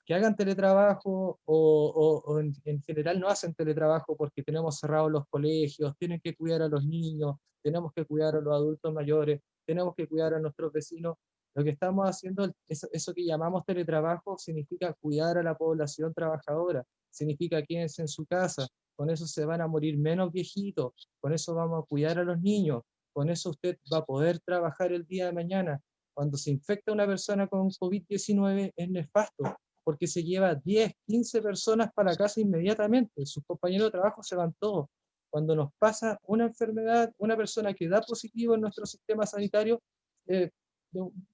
que hagan teletrabajo o en general no hacen teletrabajo porque tenemos cerrados los colegios, tienen que cuidar a los niños, tenemos que cuidar a los adultos mayores, tenemos que cuidar a nuestros vecinos. Lo que estamos haciendo, eso que llamamos teletrabajo, significa cuidar a la población trabajadora, significa quédense en su casa, con eso se van a morir menos viejitos, con eso vamos a cuidar a los niños, con eso usted va a poder trabajar el día de mañana. Cuando se infecta una persona con COVID-19 es nefasto, porque se lleva 10, 15 personas para casa inmediatamente, sus compañeros de trabajo se van todos. Cuando nos pasa una enfermedad, una persona que da positivo en nuestro sistema sanitario,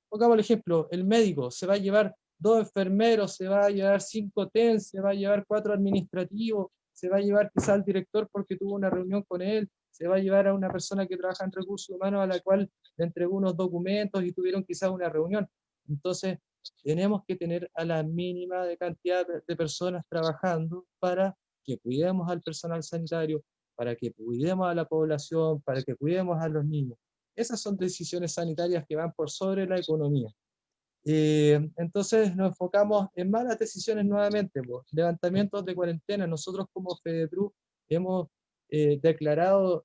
pongamos el ejemplo, el médico se va a llevar 2 enfermeros, se va a llevar 5 TENS, se va a llevar 4 administrativos, se va a llevar quizá al director porque tuvo una reunión con él, se va a llevar a una persona que trabaja en recursos humanos a la cual le entregó unos documentos y tuvieron quizás una reunión. Entonces, tenemos que tener a la mínima de cantidad de personas trabajando para que cuidemos al personal sanitario, para que cuidemos a la población, para que cuidemos a los niños. Esas son decisiones sanitarias que van por sobre la economía. Entonces nos enfocamos en malas decisiones nuevamente, pues, levantamientos de cuarentena. Nosotros como FEDEPRU hemos declarado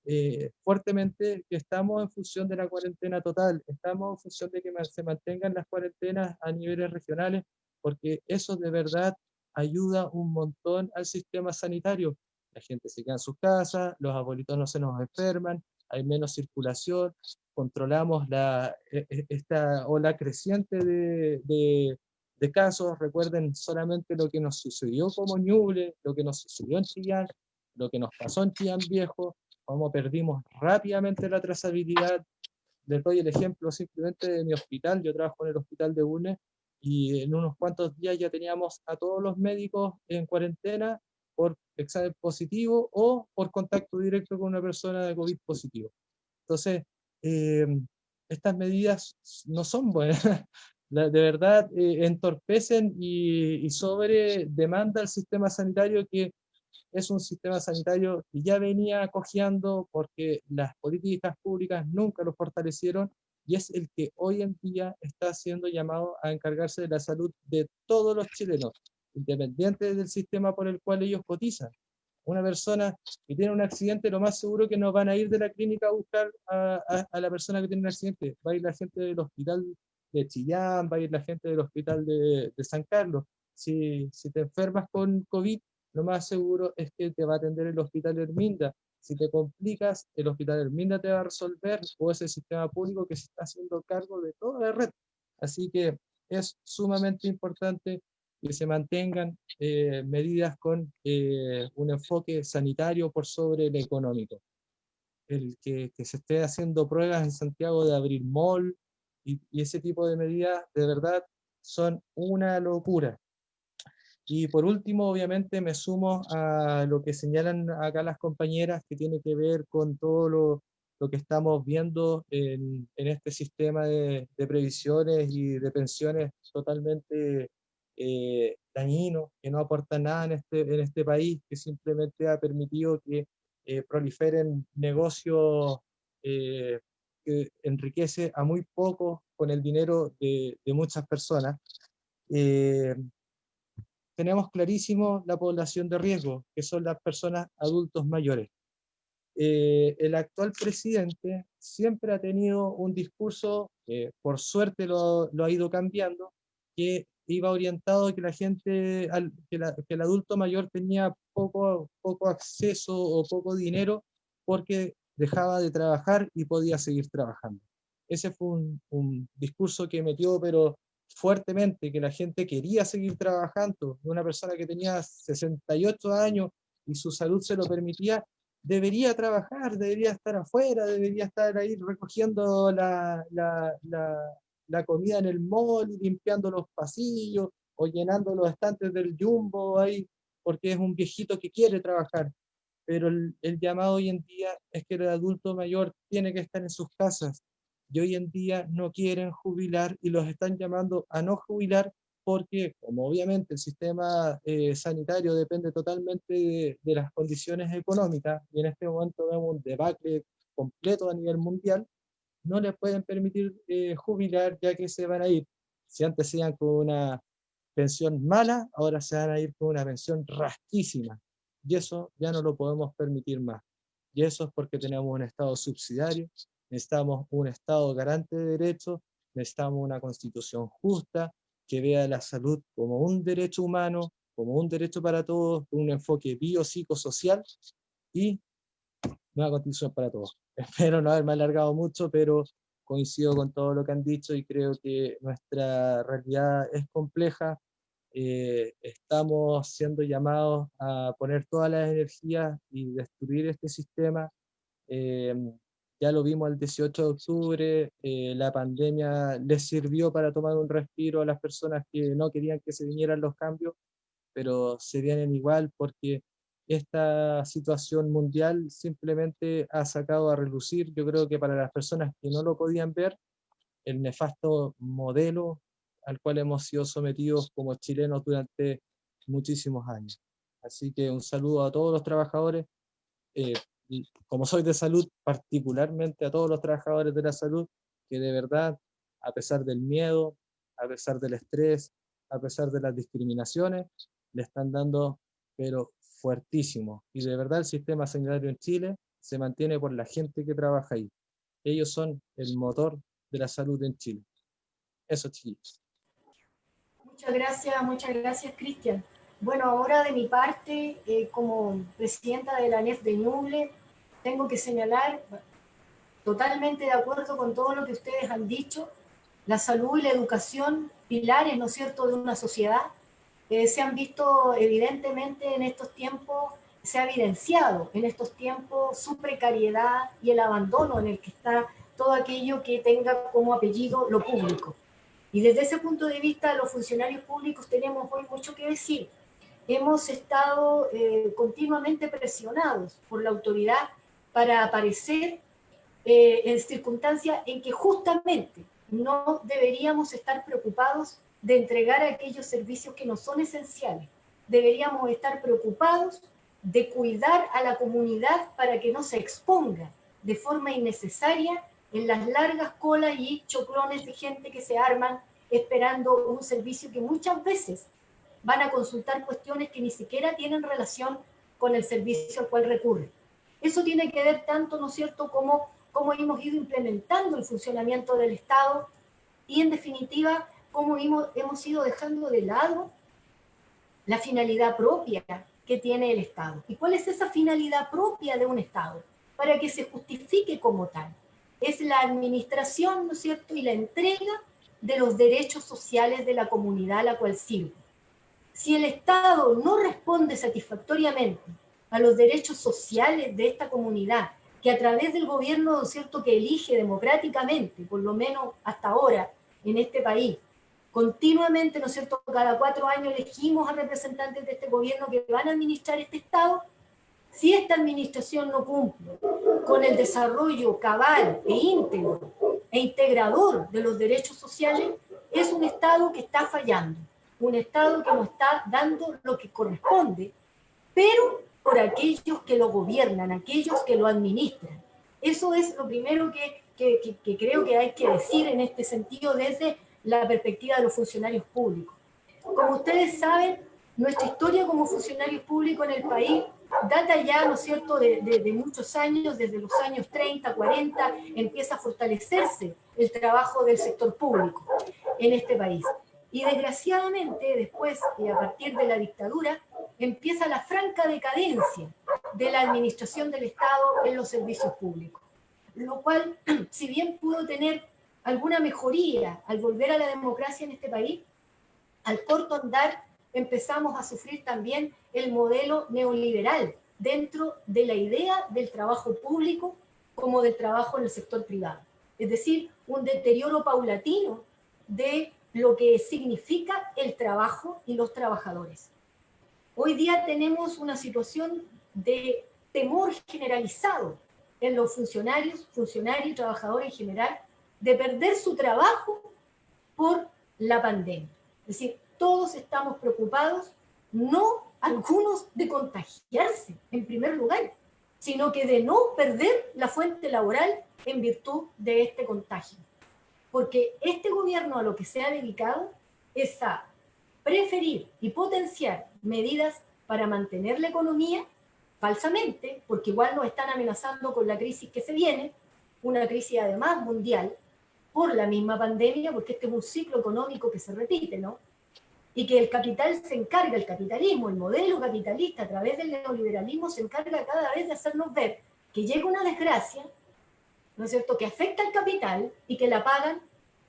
fuertemente que estamos en función de la cuarentena total, estamos en función de que se mantengan las cuarentenas a niveles regionales, porque eso de verdad ayuda un montón al sistema sanitario. La gente se queda en sus casas, los abuelitos no se nos enferman, hay menos circulación, controlamos esta ola creciente de casos. Recuerden solamente lo que nos sucedió como Ñuble, lo que nos sucedió en Chillán, lo que nos pasó en Chillán Viejo, cómo perdimos rápidamente la trazabilidad. Les doy el ejemplo simplemente de mi hospital. Yo trabajo en el hospital de UNE y en unos cuantos días ya teníamos a todos los médicos en cuarentena por examen positivo o por contacto directo con una persona de COVID positivo. Entonces, estas medidas no son buenas, de verdad entorpecen y sobre demanda el sistema sanitario, que es un sistema sanitario que ya venía cojeando porque las políticas públicas nunca lo fortalecieron, y es el que hoy en día está siendo llamado a encargarse de la salud de todos los chilenos, independiente del sistema por el cual ellos cotizan. Una persona que tiene un accidente, lo más seguro que no van a ir de la clínica a buscar a la persona que tiene un accidente, va a ir la gente del hospital de Chillán, va a ir la gente del hospital de San Carlos. Si te enfermas con COVID, lo más seguro es que te va a atender el hospital Herminda. Si te complicas, el Hospital Herminda te va a resolver, o es el sistema público que se está haciendo cargo de toda la red. Así que es sumamente importante que se mantengan medidas con un enfoque sanitario por sobre el económico. El que se esté haciendo pruebas en Santiago de abrir mall y ese tipo de medidas, de verdad, son una locura. Y por último, obviamente, me sumo a lo que señalan acá las compañeras, que tiene que ver con todo lo que estamos viendo en este sistema de previsiones y de pensiones totalmente dañino, que no aporta nada en este país, que simplemente ha permitido que proliferen negocios que enriquece a muy pocos con el dinero de muchas personas. Eh, Tenemos clarísimo la población de riesgo, que son las personas adultos mayores. El actual presidente siempre ha tenido un discurso, por suerte lo ha ido cambiando, que iba orientado a que la gente, que el adulto mayor tenía poco acceso o poco dinero porque dejaba de trabajar y podía seguir trabajando. Ese fue un discurso que metió, pero fuertemente, que la gente quería seguir trabajando. Una persona que tenía 68 años y su salud se lo permitía, debería trabajar, debería estar afuera, debería estar ahí recogiendo la comida en el mall, limpiando los pasillos o llenando los estantes del Jumbo ahí, porque es un viejito que quiere trabajar. Pero el llamado hoy en día es que el adulto mayor tiene que estar en sus casas, y hoy en día no quieren jubilar y los están llamando a no jubilar porque, como obviamente el sistema sanitario depende totalmente de las condiciones económicas, y en este momento vemos un debacle completo a nivel mundial, no les pueden permitir jubilar, ya que se van a ir. Si antes se iban con una pensión mala, ahora se van a ir con una pensión rasquísima. Y eso ya no lo podemos permitir más. Y eso es porque tenemos un Estado subsidiario, necesitamos un Estado garante de derechos, necesitamos una constitución justa, que vea la salud como un derecho humano, como un derecho para todos, con un enfoque biopsicosocial y nueva constitución para todos. Espero no haberme alargado mucho, pero coincido con todo lo que han dicho y creo que nuestra realidad es compleja. Estamos siendo llamados a poner todas las energías y destruir este sistema. Eh, ya lo vimos el 18 de octubre, la pandemia les sirvió para tomar un respiro a las personas que no querían que se vinieran los cambios, pero se vienen igual porque esta situación mundial simplemente ha sacado a relucir, yo creo que para las personas que no lo podían ver, el nefasto modelo al cual hemos sido sometidos como chilenos durante muchísimos años. Así que un saludo a todos los trabajadores, y como soy de salud, particularmente a todos los trabajadores de la salud, que de verdad, a pesar del miedo, a pesar del estrés, a pesar de las discriminaciones, le están dando, pero fuertísimo. Y de verdad el sistema sanitario en Chile se mantiene por la gente que trabaja ahí. Ellos son el motor de la salud en Chile. Eso, chicos. Muchas gracias, Cristian. Bueno, ahora de mi parte, como presidenta de la ANEF de Ñuble, tengo que señalar, totalmente de acuerdo con todo lo que ustedes han dicho, la salud y la educación, pilares, ¿no es cierto?, de una sociedad, se han visto evidentemente en estos tiempos, se ha evidenciado en estos tiempos su precariedad y el abandono en el que está todo aquello que tenga como apellido lo público. Y desde ese punto de vista, los funcionarios públicos tenemos hoy mucho que decir. Hemos estado continuamente presionados por la autoridad para aparecer en circunstancias en que justamente no deberíamos estar preocupados de entregar aquellos servicios que no son esenciales. Deberíamos estar preocupados de cuidar a la comunidad para que no se exponga de forma innecesaria en las largas colas y choclones de gente que se arman esperando un servicio que muchas veces van a consultar cuestiones que ni siquiera tienen relación con el servicio al cual recurren. Eso tiene que ver tanto, ¿no es cierto?, como hemos ido implementando el funcionamiento del Estado y, en definitiva, cómo hemos ido dejando de lado la finalidad propia que tiene el Estado. ¿Y cuál es esa finalidad propia de un Estado? Para que se justifique como tal. Es la administración, ¿no es cierto?, y la entrega de los derechos sociales de la comunidad a la cual sirve. Si el Estado no responde satisfactoriamente a los derechos sociales de esta comunidad, que a través del gobierno, ¿no es cierto?, que elige democráticamente, por lo menos hasta ahora en este país, continuamente, ¿no es cierto?, cada 4 años elegimos a representantes de este gobierno que van a administrar este Estado. Si esta administración no cumple con el desarrollo cabal e íntegro e integrador de los derechos sociales, es un Estado que está fallando, un Estado que no está dando lo que corresponde, pero por aquellos que lo gobiernan, aquellos que lo administran. Eso es lo primero que creo que hay que decir en este sentido desde la perspectiva de los funcionarios públicos. Como ustedes saben, nuestra historia como funcionarios públicos en el país data ya, ¿no es cierto?, de muchos años, desde los años 30, 40, empieza a fortalecerse el trabajo del sector público en este país. Y desgraciadamente después, y a partir de la dictadura, empieza la franca decadencia de la administración del Estado en los servicios públicos. Lo cual, si bien pudo tener alguna mejoría al volver a la democracia en este país, al corto andar empezamos a sufrir también el modelo neoliberal dentro de la idea del trabajo público como del trabajo en el sector privado. Es decir, un deterioro paulatino de lo que significa el trabajo y los trabajadores. Hoy día tenemos una situación de temor generalizado en los funcionarios y trabajadores en general, de perder su trabajo por la pandemia. Es decir, todos estamos preocupados, no algunos de contagiarse en primer lugar, sino que de no perder la fuente laboral en virtud de este contagio. Porque este gobierno a lo que se ha dedicado es a preferir y potenciar medidas para mantener la economía, falsamente, porque igual nos están amenazando con la crisis que se viene, una crisis además mundial, por la misma pandemia, porque este es un ciclo económico que se repite, ¿no? Y que el capital se encarga, el capitalismo, el modelo capitalista a través del neoliberalismo se encarga cada vez de hacernos ver que llega una desgracia, ¿no es cierto?, que afecta al capital y que la pagan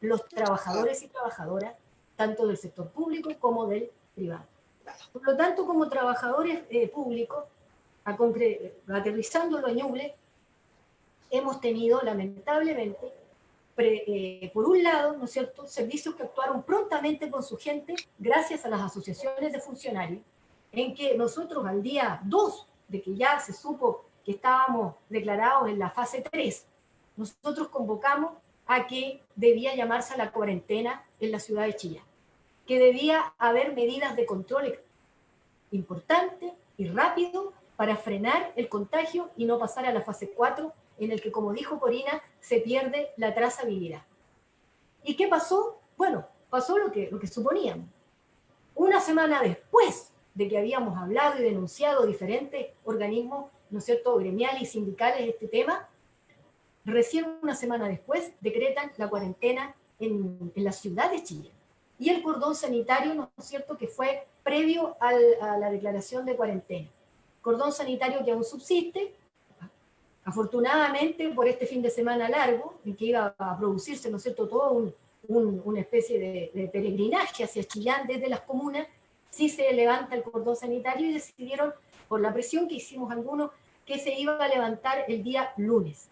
los trabajadores y trabajadoras, tanto del sector público como del privado. Por lo tanto, como trabajadores públicos, aterrizándolo a Ñuble, hemos tenido, lamentablemente, por un lado, ¿no es cierto?, servicios que actuaron prontamente con su gente gracias a las asociaciones de funcionarios, en que nosotros al día 2 de que ya se supo que estábamos declarados en la fase 3, nosotros convocamos a que debía llamarse a la cuarentena en la ciudad de Chillán, que debía haber medidas de control importantes y rápido para frenar el contagio y no pasar a la fase 4, en el que, como dijo Corina, se pierde la trazabilidad. ¿Y qué pasó? Bueno, pasó lo que suponíamos. Una semana después de que habíamos hablado y denunciado diferentes organismos, ¿no es cierto?, gremiales y sindicales este tema, recién una semana después decretan la cuarentena en la ciudad de Chillán. Y el cordón sanitario, ¿no es cierto?, que fue previo a la declaración de cuarentena. Cordón sanitario que aún subsiste, afortunadamente por este fin de semana largo, en que iba a producirse, ¿no es cierto?, todo una especie de peregrinaje hacia Chillán desde las comunas, sí se levanta el cordón sanitario y decidieron, por la presión que hicimos algunos, que se iba a levantar el día lunes.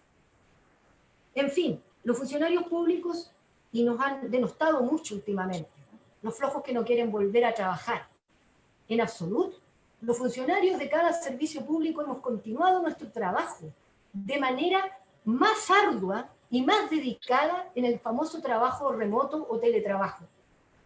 En fin, los funcionarios públicos, y nos han denostado mucho últimamente, los flojos que no quieren volver a trabajar. En absoluto, los funcionarios de cada servicio público hemos continuado nuestro trabajo de manera más ardua y más dedicada en el famoso trabajo remoto o teletrabajo.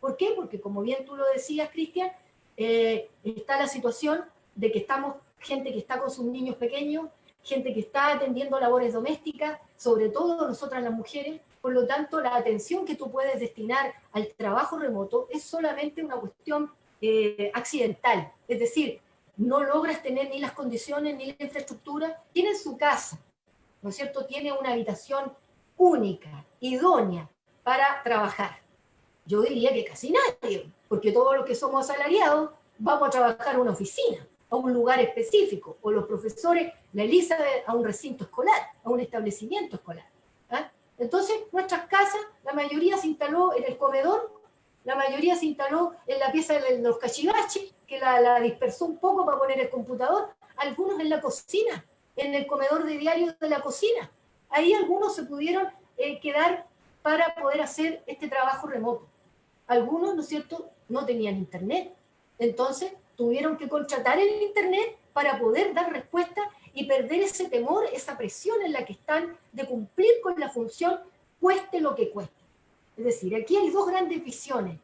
¿Por qué? Porque, como bien tú lo decías, Cristian, está la situación de que estamos, gente que está con sus niños pequeños, gente que está atendiendo labores domésticas, sobre todo nosotras las mujeres. Por lo tanto, la atención que tú puedes destinar al trabajo remoto es solamente una cuestión accidental. Es decir, no logras tener ni las condiciones ni la infraestructura. Tiene su casa, ¿no es cierto? Tiene una habitación única, idónea para trabajar. Yo diría que casi nadie, porque todos los que somos asalariados vamos a trabajar en una oficina. a un lugar específico, o los profesores, la Elizabeth, a un recinto escolar, a un establecimiento escolar. ¿Ah? Entonces, nuestras casas, la mayoría se instaló en el comedor, la mayoría se instaló en la pieza de los cachivaches, que la dispersó un poco para poner el computador, algunos en la cocina, en el comedor de diario de la cocina. Ahí algunos se pudieron quedar para poder hacer este trabajo remoto. Algunos, ¿no es cierto?, no tenían internet. Entonces, tuvieron que contratar el internet para poder dar respuesta y perder ese temor, esa presión en la que están de cumplir con la función, cueste lo que cueste. Es decir, aquí hay dos grandes visiones,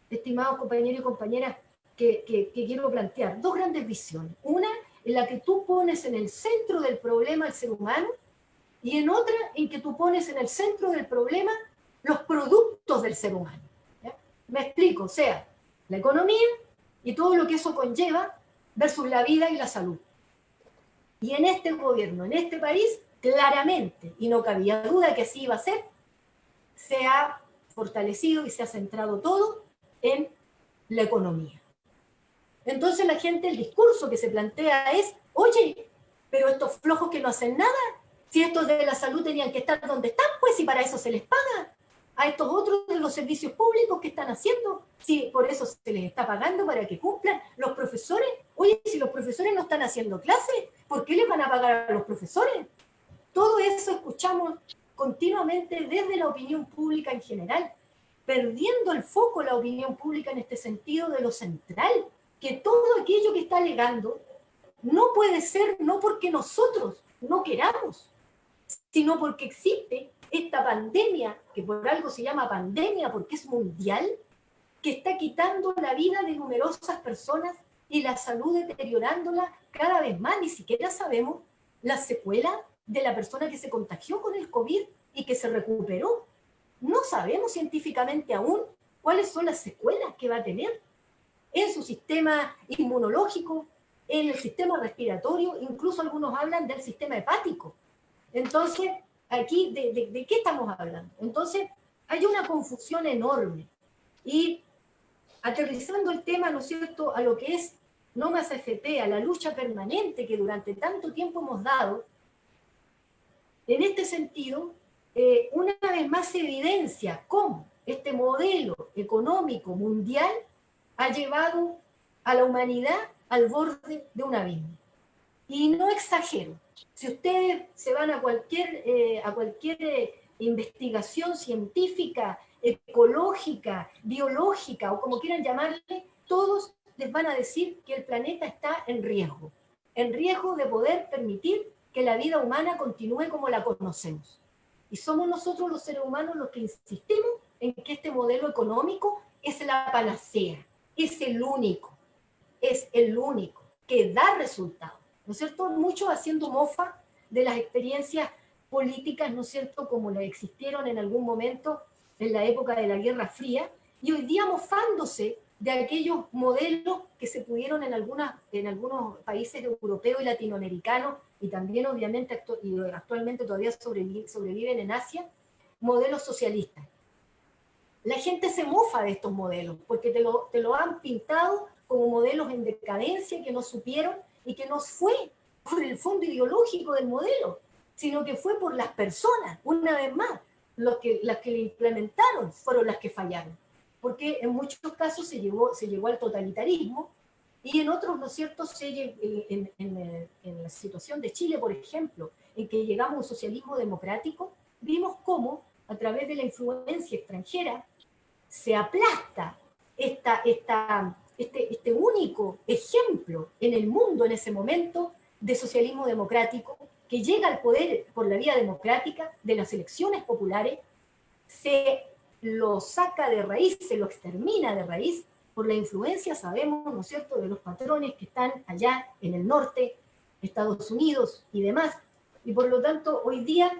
estimados compañeros y compañeras, que quiero plantear. Dos grandes visiones. Una en la que tú pones en el centro del problema al ser humano, y en otra en que tú pones en el centro del problema los productos del ser humano. ¿Ya? Me explico, o sea, la economía y todo lo que eso conlleva versus la vida y la salud. Y en este gobierno, en este país, claramente, y no cabía duda que así iba a ser, se ha fortalecido y se ha centrado todo en la economía. Entonces la gente, el discurso que se plantea es, oye, pero estos flojos que no hacen nada, si estos de la salud tenían que estar donde están, pues, y para eso se les paga. A estos otros de los servicios públicos que están haciendo, si por eso se les está pagando para que cumplan. Los profesores, oye, si los profesores no están haciendo clases, ¿por qué les van a pagar a los profesores? Todo eso escuchamos continuamente desde la opinión pública en general, perdiendo el foco la opinión pública en este sentido de lo central, que todo aquello que está alegando no puede ser no porque nosotros no queramos, sino porque existe esta pandemia, que por algo se llama pandemia porque es mundial, que está quitando la vida de numerosas personas y la salud deteriorándola cada vez más. Ni siquiera sabemos la secuela de la persona que se contagió con el COVID y que se recuperó. No sabemos científicamente aún cuáles son las secuelas que va a tener en su sistema inmunológico, en el sistema respiratorio, incluso algunos hablan del sistema hepático. Entonces, aquí, ¿de qué estamos hablando? Entonces, hay una confusión enorme. Y aterrizando el tema, ¿no es cierto?, a lo que es no más AFP, a la lucha permanente que durante tanto tiempo hemos dado, en este sentido, una vez más se evidencia cómo este modelo económico mundial ha llevado a la humanidad al borde de un abismo. Y no exagero, si ustedes se van a cualquier investigación científica, ecológica, biológica o como quieran llamarle, todos les van a decir que el planeta está en riesgo de poder permitir que la vida humana continúe como la conocemos. Y somos nosotros los seres humanos los que insistimos en que este modelo económico es la panacea, es el único que da resultados, ¿no es cierto? Muchos haciendo mofa de las experiencias políticas, ¿no es cierto?, como las existieron en algún momento en la época de la Guerra Fría, y hoy día mofándose de aquellos modelos que se pudieron en algunos países europeos y latinoamericanos, y también obviamente actualmente todavía sobreviven en Asia, modelos socialistas. La gente se mofa de estos modelos, porque te lo han pintado como modelos en decadencia que no supieron y que no fue por el fondo ideológico del modelo, sino que fue por las personas, una vez más, las que le implementaron fueron las que fallaron, porque en muchos casos se llegó al totalitarismo y en otros, ¿no es cierto?, en la situación de Chile, por ejemplo, en que llegamos a un socialismo democrático, vimos cómo a través de la influencia extranjera se aplasta este único ejemplo en el mundo en ese momento de socialismo democrático que llega al poder por la vía democrática de las elecciones populares, se lo saca de raíz, se lo extermina de raíz por la influencia, sabemos, ¿no es cierto?, de los patrones que están allá en el norte, Estados Unidos y demás. Y por lo tanto, hoy día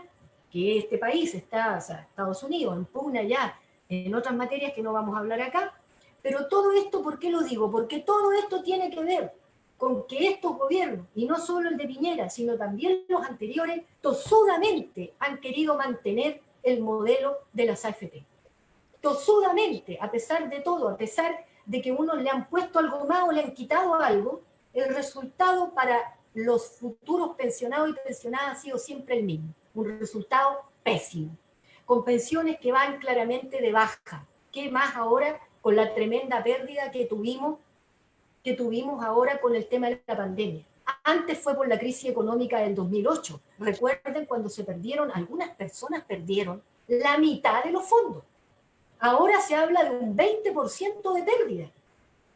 que este país está, o sea, Estados Unidos impugna ya en otras materias que no vamos a hablar acá, pero todo esto, ¿por qué lo digo? Porque todo esto tiene que ver con que estos gobiernos, y no solo el de Piñera, sino también los anteriores, tosudamente han querido mantener el modelo de las AFP. Tosudamente, a pesar de todo, a pesar de que unos le han puesto algo más o le han quitado algo, el resultado para los futuros pensionados y pensionadas ha sido siempre el mismo, un resultado pésimo, con pensiones que van claramente de baja. ¿Qué más ahora con la tremenda pérdida que tuvimos ahora con el tema de la pandemia? Antes fue por la crisis económica del 2008. Recuerden cuando se perdieron, algunas personas perdieron la mitad de los fondos. Ahora se habla de un 20% de pérdida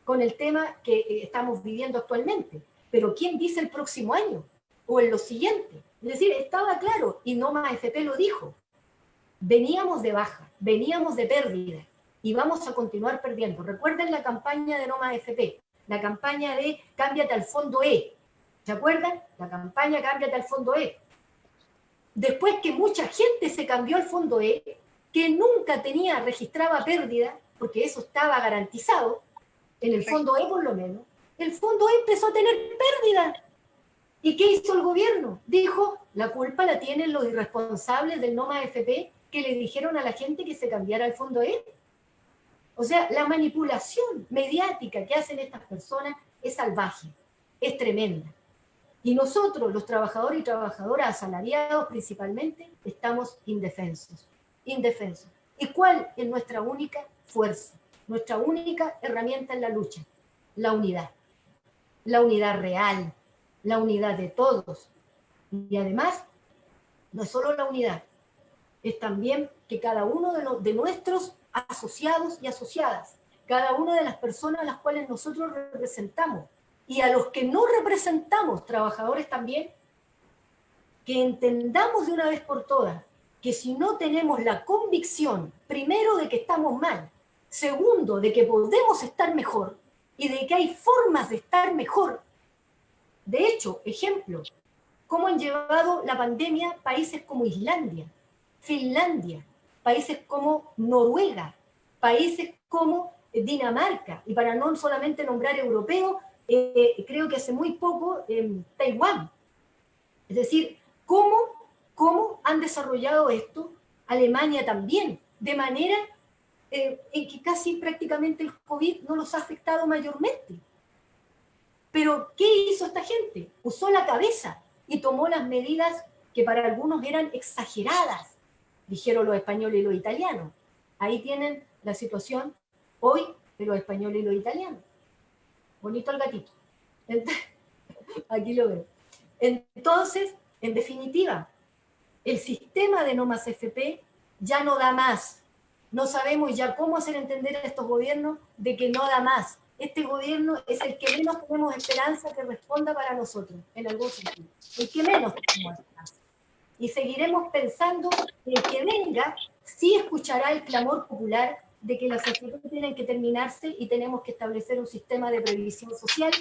con el tema que estamos viviendo actualmente. Pero ¿quién dice el próximo año? O en los siguientes. Es decir, estaba claro, y Noma AFP lo dijo. Veníamos de baja, veníamos de pérdida, y vamos a continuar perdiendo. Recuerden la campaña de Noma AFP, la campaña de Cámbiate al Fondo E. ¿Se acuerdan? La campaña Cámbiate al Fondo E. Después que mucha gente se cambió al Fondo E, que nunca registraba pérdida, porque eso estaba garantizado, en el Fondo E por lo menos, el Fondo E empezó a tener pérdida. ¿Y qué hizo el gobierno? Dijo, la culpa la tienen los irresponsables del Noma AFP que le dijeron a la gente que se cambiara al Fondo E. O sea, la manipulación mediática que hacen estas personas es salvaje, es tremenda. Y nosotros, los trabajadores y trabajadoras asalariados principalmente, estamos indefensos. Indefensos. ¿Y cuál es nuestra única fuerza? Nuestra única herramienta en la lucha. La unidad. La unidad real. La unidad de todos. Y además, no es solo la unidad, es también que cada uno de nuestros asociados y asociadas, cada una de las personas a las cuales nosotros representamos, y a los que no representamos, trabajadores también, que entendamos de una vez por todas que si no tenemos la convicción, primero, de que estamos mal, segundo, de que podemos estar mejor, y de que hay formas de estar mejor. De hecho, ejemplo, cómo han llevado la pandemia países como Islandia, Finlandia, países como Noruega, países como Dinamarca, y para no solamente nombrar europeos, creo que hace muy poco Taiwán. Es decir, ¿cómo han desarrollado esto? Alemania también, de manera en que casi prácticamente el COVID no los ha afectado mayormente. Pero, ¿qué hizo esta gente? Usó la cabeza y tomó las medidas que para algunos eran exageradas, dijeron los españoles y los italianos. Ahí tienen la situación hoy de los españoles y los italianos. Bonito el gatito. Aquí lo veo. Entonces, en definitiva, el sistema de No Más FP ya no da más. No sabemos ya cómo hacer entender a estos gobiernos de que no da más. Este gobierno es el que menos tenemos esperanza que responda para nosotros, en algún sentido. El que menos tenemos esperanza. Y seguiremos pensando que el que venga sí escuchará el clamor popular de que las AFP tienen que terminarse y tenemos que establecer un sistema de previsión social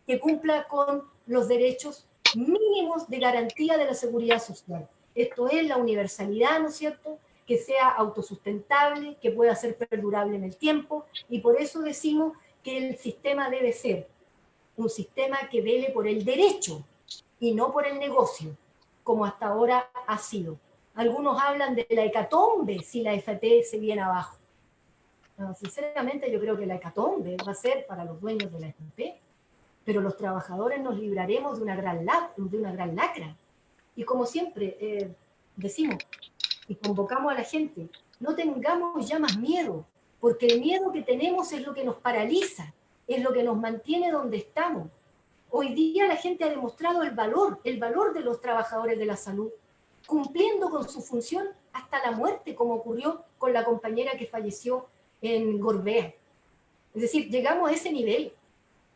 que cumpla con los derechos mínimos de garantía de la seguridad social. Esto es la universalidad, ¿no es cierto?, que sea autosustentable, que pueda ser perdurable en el tiempo, y por eso decimos que el sistema debe ser un sistema que vele por el derecho y no por el negocio, como hasta ahora ha sido. Algunos hablan de la hecatombe si la AFP se viene abajo. No, sinceramente yo creo que la hecatombe va a ser para los dueños de la AFP, pero los trabajadores nos libraremos de una gran lacra. Y como siempre decimos y convocamos a la gente, no tengamos ya más miedo, porque el miedo que tenemos es lo que nos paraliza, es lo que nos mantiene donde estamos. Hoy día la gente ha demostrado el valor de los trabajadores de la salud, cumpliendo con su función hasta la muerte, como ocurrió con la compañera que falleció en Gorbea. Es decir, llegamos a ese nivel.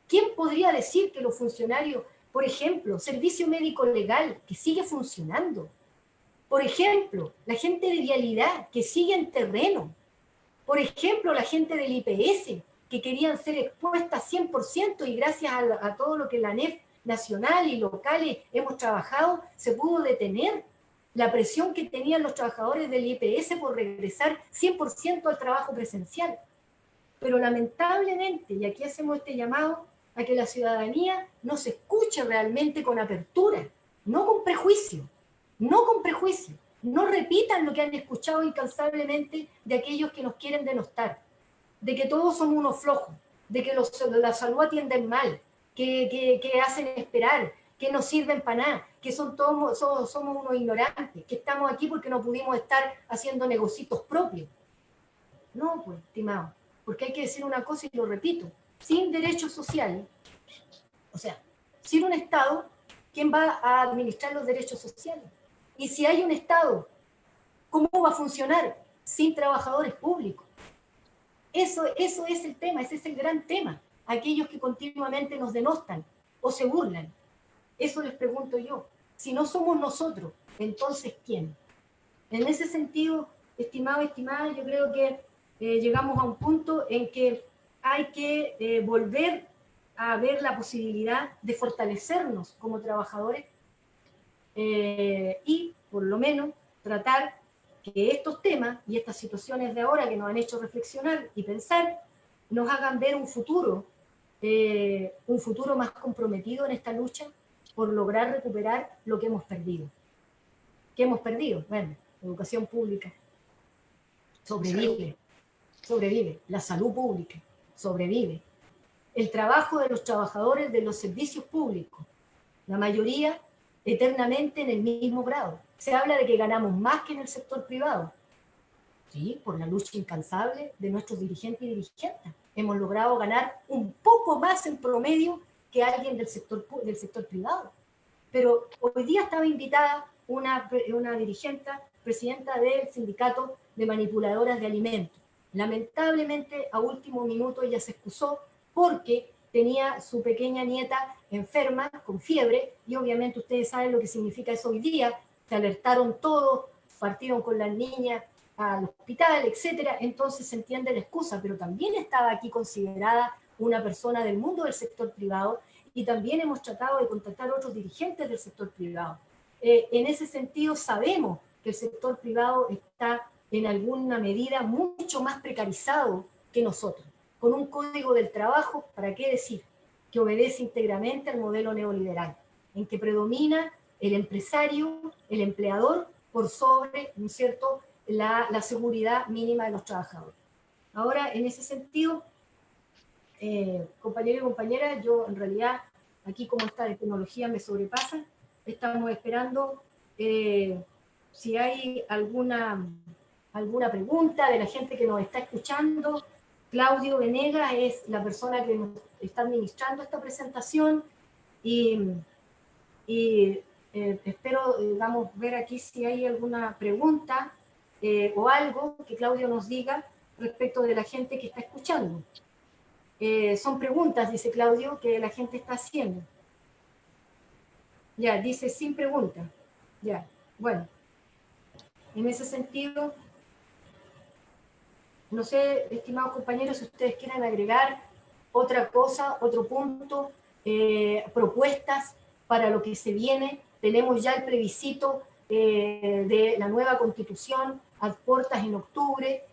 ¿Quién podría decir que los funcionarios, por ejemplo, servicio médico legal, que sigue funcionando? Por ejemplo, la gente de vialidad, que sigue en terreno. Por ejemplo, la gente del IPS, que querían ser expuestas 100% y gracias a todo lo que la ANEF nacional y locales hemos trabajado, se pudo detener la presión que tenían los trabajadores del IPS por regresar 100% al trabajo presencial. Pero lamentablemente, y aquí hacemos este llamado a que la ciudadanía nos escuche realmente con apertura, no con prejuicio, no repitan lo que han escuchado incansablemente de aquellos que nos quieren denostar, de que todos somos unos flojos, de que la salud atienden mal, que hacen esperar, que no sirven para nada, que somos unos ignorantes, que estamos aquí porque no pudimos estar haciendo negocios propios. No, pues, estimado, porque hay que decir una cosa y lo repito, sin derechos sociales, o sea, sin un Estado, ¿quién va a administrar los derechos sociales? Y si hay un Estado, ¿cómo va a funcionar sin trabajadores públicos? Eso es el tema, ese es el gran tema. Aquellos que continuamente nos denostan o se burlan. Eso les pregunto yo. Si no somos nosotros, entonces ¿quién? En ese sentido, estimado, estimada, yo creo que llegamos a un punto en que hay que volver a ver la posibilidad de fortalecernos como trabajadores y, por lo menos, tratar que estos temas y estas situaciones de ahora que nos han hecho reflexionar y pensar, nos hagan ver un futuro más comprometido en esta lucha por lograr recuperar lo que hemos perdido. ¿Qué hemos perdido? Bueno, educación pública sobrevive, la salud pública sobrevive, el trabajo de los trabajadores de los servicios públicos, la mayoría eternamente en el mismo grado. Se habla de que ganamos más que en el sector privado. Sí, por la lucha incansable de nuestros dirigentes y dirigentes. Hemos logrado ganar un poco más en promedio que alguien del sector privado. Pero hoy día estaba invitada una dirigente, presidenta del sindicato de manipuladoras de alimentos. Lamentablemente, a último minuto ella se excusó porque tenía su pequeña nieta enferma, con fiebre, y obviamente ustedes saben lo que significa eso hoy día. Se alertaron todos, partieron con las niñas al hospital, etcétera. Entonces se entiende la excusa, pero también estaba aquí considerada una persona del mundo del sector privado, y también hemos tratado de contactar a otros dirigentes del sector privado. En ese sentido, sabemos que el sector privado está en alguna medida mucho más precarizado que nosotros, con un código del trabajo, ¿para qué decir?, que obedece íntegramente al modelo neoliberal, en que predomina el empresario, el empleador, por sobre, ¿no es cierto?, la seguridad mínima de los trabajadores. Ahora, en ese sentido, compañeros y compañeras, yo en realidad, aquí como esta de tecnología me sobrepasa, estamos esperando si hay alguna pregunta de la gente que nos está escuchando. Claudio Venegas es la persona que nos está administrando esta presentación y espero, digamos, ver aquí si hay alguna pregunta o algo que Claudio nos diga respecto de la gente que está escuchando. Son preguntas, dice Claudio, que la gente está haciendo. Ya, dice sin pregunta. Ya, bueno. En ese sentido, no sé, estimados compañeros, si ustedes quieren agregar otra cosa, otro punto, propuestas para lo que se viene. Tenemos ya el plebiscito de la nueva Constitución a puertas en octubre.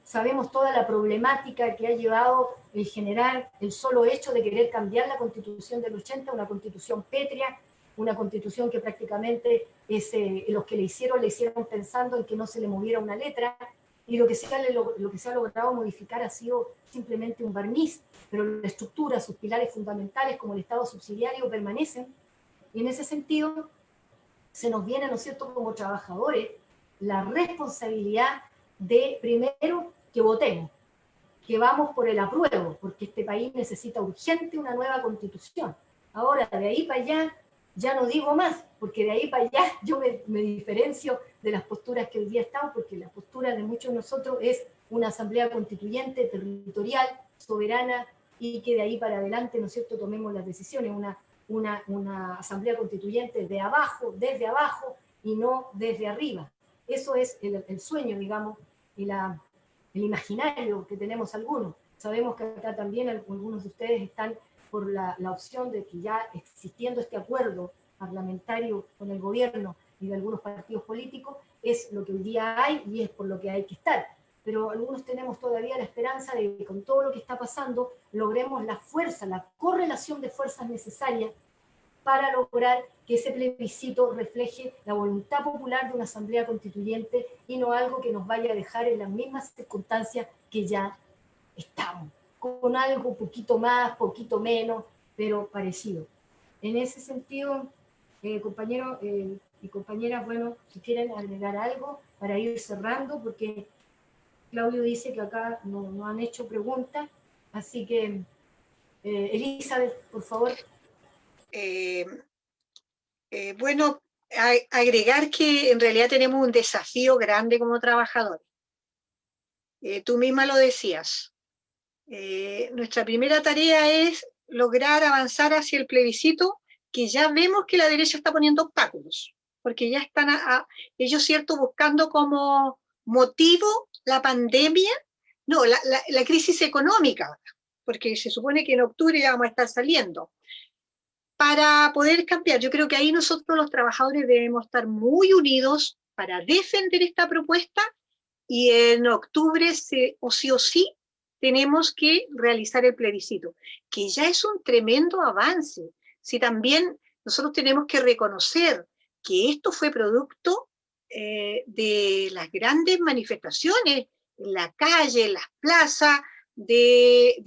Sabemos toda la problemática que ha llevado el generar el solo hecho de querer cambiar la Constitución del 80, una Constitución pétrea, una Constitución que prácticamente los que le hicieron pensando en que no se le moviera una letra, y lo que se ha logrado modificar ha sido simplemente un barniz, pero la estructura, sus pilares fundamentales como el Estado subsidiario permanecen, y en ese sentido se nos viene, ¿no es cierto?, como trabajadores, la responsabilidad de, primero, que votemos, que vamos por el apruebo, porque este país necesita urgente una nueva Constitución. Ahora, de ahí para allá, ya no digo más, porque de ahí para allá yo me diferencio de las posturas que hoy día están, porque la postura de muchos de nosotros es una asamblea constituyente, territorial, soberana, y que de ahí para adelante, ¿no es cierto?, tomemos las decisiones, una asamblea constituyente de abajo, desde abajo, y no desde arriba. Eso es el sueño, digamos, y el imaginario que tenemos algunos. Sabemos que acá también algunos de ustedes están por la opción de que ya existiendo este acuerdo parlamentario con el gobierno y de algunos partidos políticos, es lo que hoy día hay y es por lo que hay que estar. Pero algunos tenemos todavía la esperanza de que con todo lo que está pasando logremos la fuerza, la correlación de fuerzas necesarias para lograr que ese plebiscito refleje la voluntad popular de una asamblea constituyente y no algo que nos vaya a dejar en las mismas circunstancias que ya estamos, con algo poquito más, poquito menos, pero parecido. En ese sentido, compañeros y compañeras, bueno, si quieren agregar algo para ir cerrando, porque Claudio dice que acá no han hecho preguntas, así que Elizabeth, por favor. Bueno, agregar que en realidad tenemos un desafío grande como trabajadores. Tú misma lo decías. Nuestra primera tarea es lograr avanzar hacia el plebiscito, que ya vemos que la derecha está poniendo obstáculos, porque ya están ellos, cierto, buscando como motivo la pandemia, no, la crisis económica, porque se supone que en octubre ya vamos a estar saliendo, para poder cambiar. Yo creo que ahí nosotros los trabajadores debemos estar muy unidos para defender esta propuesta, y en octubre o sí tenemos que realizar el plebiscito, que ya es un tremendo avance. Si también nosotros tenemos que reconocer que esto fue producto de las grandes manifestaciones en la calle, en las plazas, de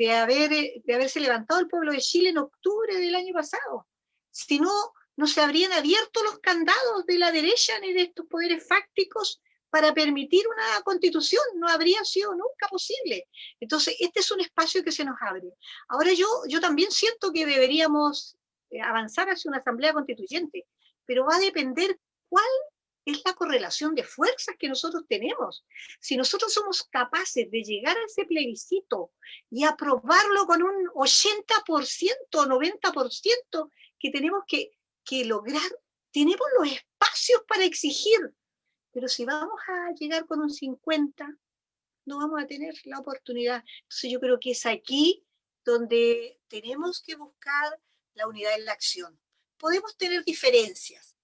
haberse levantado el pueblo de Chile en octubre del año pasado. Si no, no se habrían abierto los candados de la derecha ni de estos poderes fácticos para permitir una constitución, no habría sido nunca posible. Entonces, este es un espacio que se nos abre. Ahora yo también siento que deberíamos avanzar hacia una asamblea constituyente, pero va a depender cuál es la correlación de fuerzas que nosotros tenemos. Si nosotros somos capaces de llegar a ese plebiscito y aprobarlo con un 80%, 90%, que tenemos que lograr, tenemos los espacios para exigir. Pero si vamos a llegar con un 50, no vamos a tener la oportunidad. Entonces yo creo que es aquí donde tenemos que buscar la unidad en la acción. Podemos tener diferencias,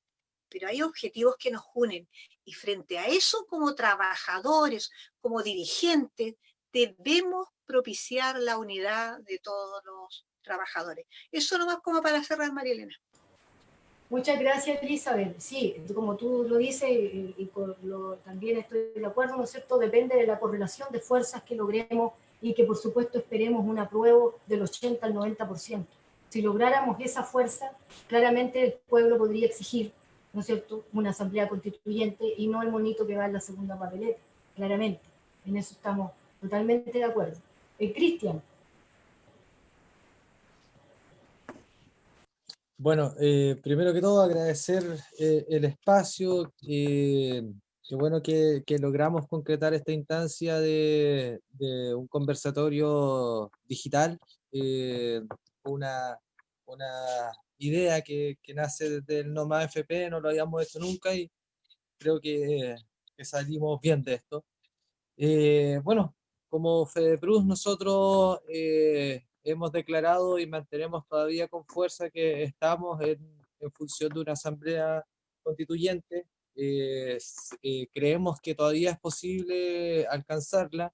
pero hay objetivos que nos unen. Y frente a eso, como trabajadores, como dirigentes, debemos propiciar la unidad de todos los trabajadores. Eso nomás como para cerrar, María Elena. Muchas gracias, Elizabeth. Sí, como tú lo dices, y también estoy de acuerdo, ¿no es cierto? Depende de la correlación de fuerzas que logremos y que, por supuesto, esperemos un apruebo del 80 al 90%. Si lográramos esa fuerza, claramente el pueblo podría exigir, ¿no es cierto?, una asamblea constituyente y no el monito que va en la segunda papeleta, claramente. En eso estamos totalmente de acuerdo. Cristian. Bueno, primero que todo agradecer el espacio, qué bueno que logramos concretar esta instancia de un conversatorio digital, una, una idea que nace desde el No Más FP, no lo habíamos hecho nunca y creo que salimos bien de esto. Bueno, como FEDEPRUS nosotros hemos declarado y mantenemos todavía con fuerza que estamos en función de una asamblea constituyente. Creemos que todavía es posible alcanzarla.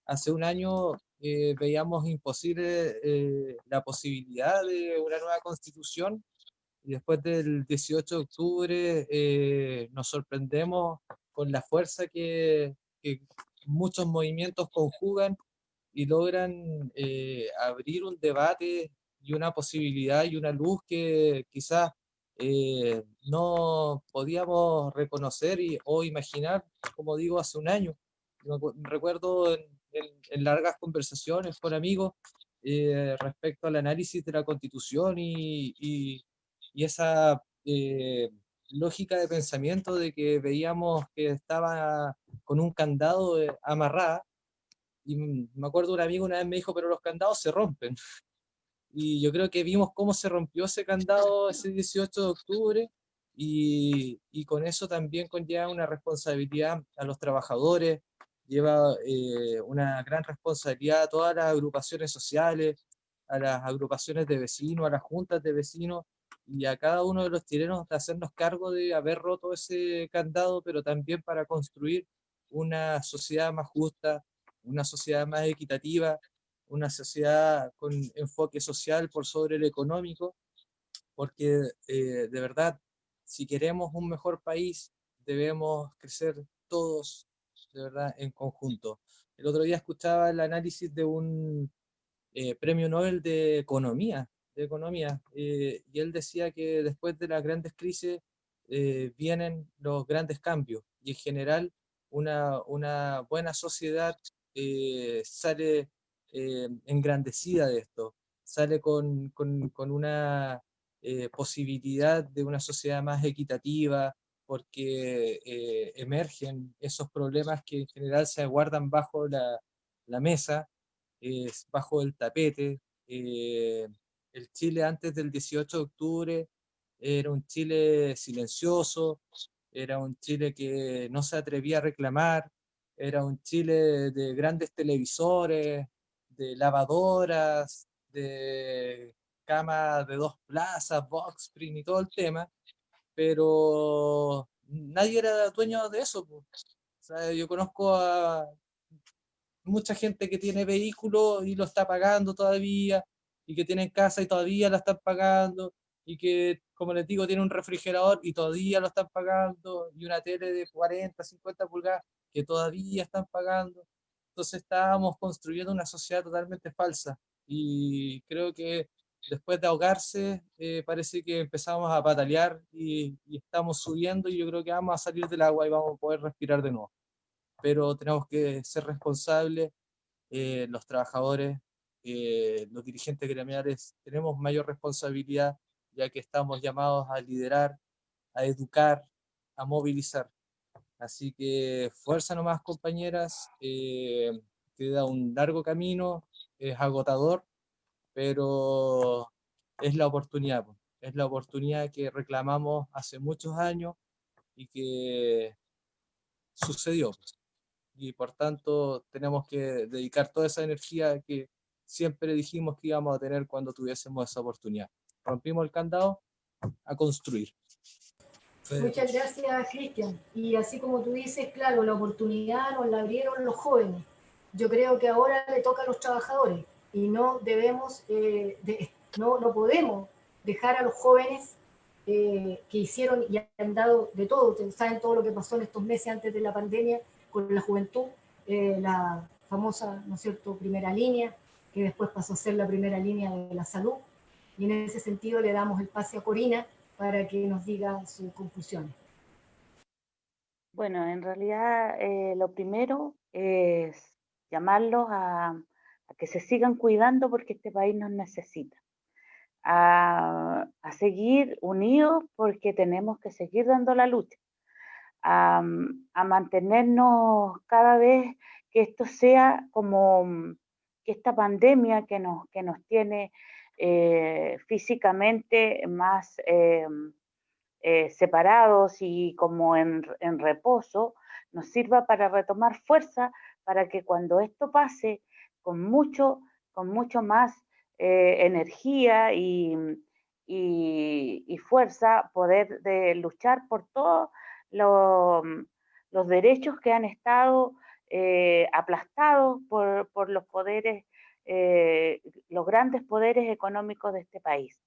Hace un año veíamos imposible la posibilidad de una nueva constitución y después del 18 de octubre nos sorprendemos con la fuerza que muchos movimientos conjugan y logran abrir un debate y una posibilidad y una luz que quizás no podíamos reconocer o imaginar, como digo, hace un año. Recuerdo en largas conversaciones con amigos respecto al análisis de la Constitución y esa lógica de pensamiento de que veíamos que estaba con un candado amarrada. Y me acuerdo un amigo una vez me dijo, pero los candados se rompen. Y yo creo que vimos cómo se rompió ese candado ese 18 de octubre y con eso también conlleva una responsabilidad a los trabajadores, lleva una gran responsabilidad a todas las agrupaciones sociales, a las agrupaciones de vecinos, a las juntas de vecinos y a cada uno de los chilenos de hacernos cargo de haber roto ese candado, pero también para construir una sociedad más justa, una sociedad más equitativa, una sociedad con enfoque social por sobre el económico, porque de verdad, si queremos un mejor país, debemos crecer todos, de verdad, en conjunto. El otro día escuchaba el análisis de un premio Nobel de Economía de economía, y él decía que después de las grandes crisis vienen los grandes cambios, y en general una buena sociedad sale engrandecida de esto, sale con una posibilidad de una sociedad más equitativa, porque emergen esos problemas que en general se guardan bajo la mesa, bajo el tapete. El Chile antes del 18 de octubre era un Chile silencioso, era un Chile que no se atrevía a reclamar, era un Chile de grandes televisores, de lavadoras, de camas de 2 plazas, box spring y todo el tema, pero nadie era dueño de eso, po. O sea, yo conozco a mucha gente que tiene vehículo y lo está pagando todavía, y que tienen casa y todavía la están pagando, y que, como les digo, tiene un refrigerador y todavía lo están pagando, y una tele de 40, 50 pulgadas que todavía están pagando. Entonces estábamos construyendo una sociedad totalmente falsa, y creo que después de ahogarse, parece que empezamos a patalear y estamos subiendo, y yo creo que vamos a salir del agua y vamos a poder respirar de nuevo. Pero tenemos que ser responsables, los trabajadores, los dirigentes gremiales, tenemos mayor responsabilidad, ya que estamos llamados a liderar, a educar, a movilizar. Así que fuerza nomás, compañeras, queda un largo camino, es agotador, pero es la oportunidad, po. Es la oportunidad que reclamamos hace muchos años y que sucedió, y por tanto tenemos que dedicar toda esa energía que siempre dijimos que íbamos a tener cuando tuviésemos esa oportunidad. Rompimos el candado a construir. Muchas gracias, Cristian. Y así como tú dices, claro, la oportunidad nos la abrieron los jóvenes. Yo creo que ahora le toca a los trabajadores y no debemos, no podemos dejar a los jóvenes que hicieron y han dado de todo. Ustedes saben todo lo que pasó en estos meses antes de la pandemia con la juventud, la famosa, ¿no es cierto?, primera línea, que después pasó a ser la primera línea de la salud. Y en ese sentido le damos el pase a Corina para que nos diga sus conclusiones. Bueno, en realidad lo primero es llamarlos a que se sigan cuidando porque este país nos necesita, a seguir unidos porque tenemos que seguir dando la lucha, a mantenernos cada vez que esto sea como que esta pandemia que nos tiene físicamente más separados y como en reposo, nos sirva para retomar fuerza para que cuando esto pase con mucho más energía y fuerza, poder de luchar por todos los derechos que han estado aplastados por los poderes, los grandes poderes económicos de este país.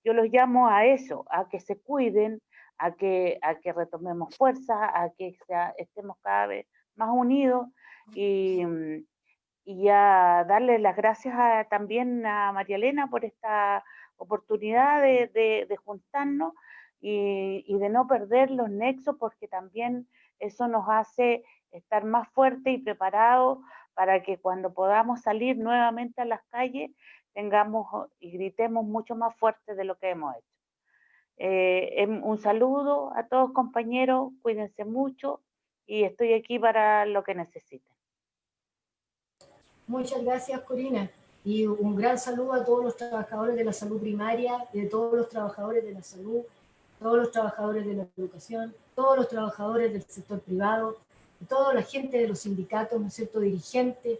Yo los llamo a eso, a que se cuiden, a que retomemos fuerza, a que estemos cada vez más unidos y a darle las gracias también a María Elena por esta oportunidad de juntarnos y de no perder los nexos, porque también eso nos hace estar más fuertes y preparados para que cuando podamos salir nuevamente a las calles tengamos y gritemos mucho más fuerte de lo que hemos hecho. Un saludo a todos, compañeros, cuídense mucho y estoy aquí para lo que necesiten. Muchas gracias, Corina. Y un gran saludo a todos los trabajadores de la salud primaria, de todos los trabajadores de la salud, todos los trabajadores de la educación, todos los trabajadores del sector privado, toda la gente de los sindicatos, ¿no es cierto?, dirigentes.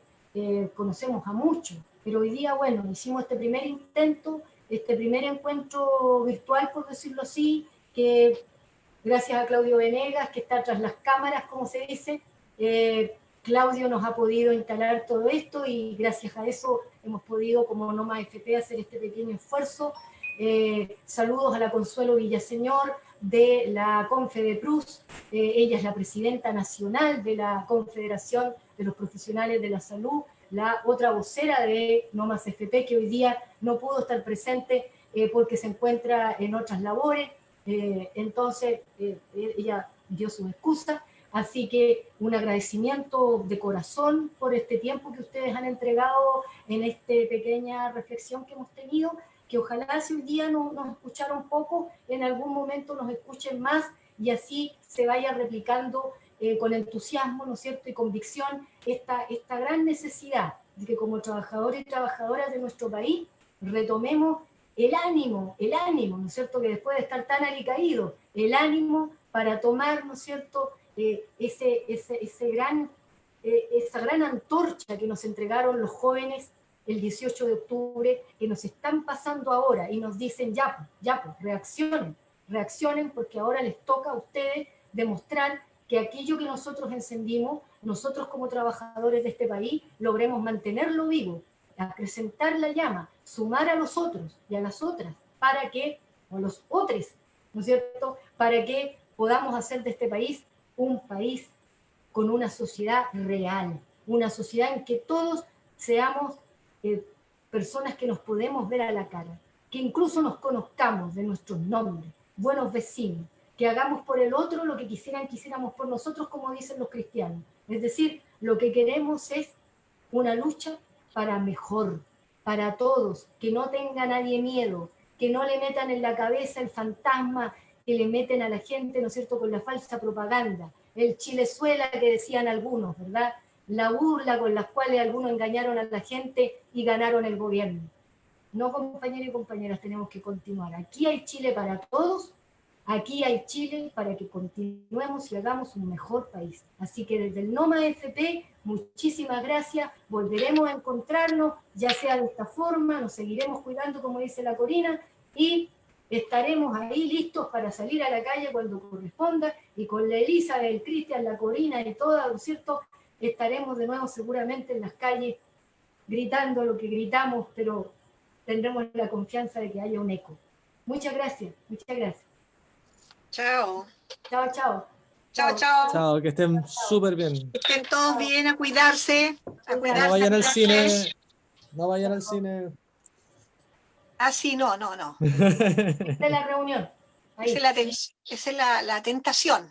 Conocemos a muchos, pero hoy día, bueno, hicimos este primer intento, este primer encuentro virtual, por decirlo así, que gracias a Claudio Venegas, que está tras las cámaras, como se dice, Claudio nos ha podido instalar todo esto y gracias a eso hemos podido, como Noma FP, hacer este pequeño esfuerzo. Saludos a la Consuelo Villaseñor de la Confedeprus. Ella es la presidenta nacional de la Confederación de los Profesionales de la Salud. la otra vocera de No Más FP, que hoy día no pudo estar presente porque se encuentra en otras labores. Entonces, ella dio sus excusas. Así que un agradecimiento de corazón por este tiempo que ustedes han entregado en esta pequeña reflexión que hemos tenido, que ojalá si hoy día nos escucharon un poco, en algún momento nos escuchen más y así se vaya replicando con entusiasmo, ¿no es cierto?, y convicción esta gran necesidad de que como trabajadores y trabajadoras de nuestro país retomemos el ánimo, ¿no es cierto?, que después de estar tan alicaído, el ánimo para tomar, ¿no es cierto?, esa gran antorcha que nos entregaron los jóvenes el 18 de octubre, que nos están pasando ahora y nos dicen ya, reaccionen porque ahora les toca a ustedes demostrar que aquello que nosotros encendimos, nosotros como trabajadores de este país, logremos mantenerlo vivo, acrecentar la llama, sumar a los otros y a las otras, para que, o los otros, ¿no es cierto?, para que podamos hacer de este país un país con una sociedad real, una sociedad en que todos seamos personas que nos podemos ver a la cara, que incluso nos conozcamos de nuestros nombres, buenos vecinos, que hagamos por el otro lo que quisiéramos por nosotros, como dicen los cristianos. Es decir, lo que queremos es una lucha para mejor, para todos, que no tenga nadie miedo, que no le metan en la cabeza el fantasma que le meten a la gente, ¿no es cierto?, con la falsa propaganda, el Chilezuela que decían algunos, ¿verdad?, la burla con la cual algunos engañaron a la gente y ganaron el gobierno. No, compañeros y compañeras, tenemos que continuar. Aquí hay Chile para todos, aquí hay Chile para que continuemos y hagamos un mejor país. Así que desde el NOMA FP, muchísimas gracias, volveremos a encontrarnos, ya sea de esta forma, nos seguiremos cuidando, como dice la Corina, y estaremos ahí listos para salir a la calle cuando corresponda, y con la Elisa, el Cristian, la Corina y toda, ¿no es cierto?, estaremos de nuevo seguramente en las calles gritando lo que gritamos, pero tendremos la confianza de que haya un eco. Muchas gracias, muchas gracias. Chao. Chao, chao. Chao, chao. Chao, que estén súper bien. Que estén todos bien, a cuidarse. A cuidarse. No vayan a al cuidarse. cine. No vayan al cine. Ah, sí, no. Esta es la reunión. Ahí. Esa es la tentación.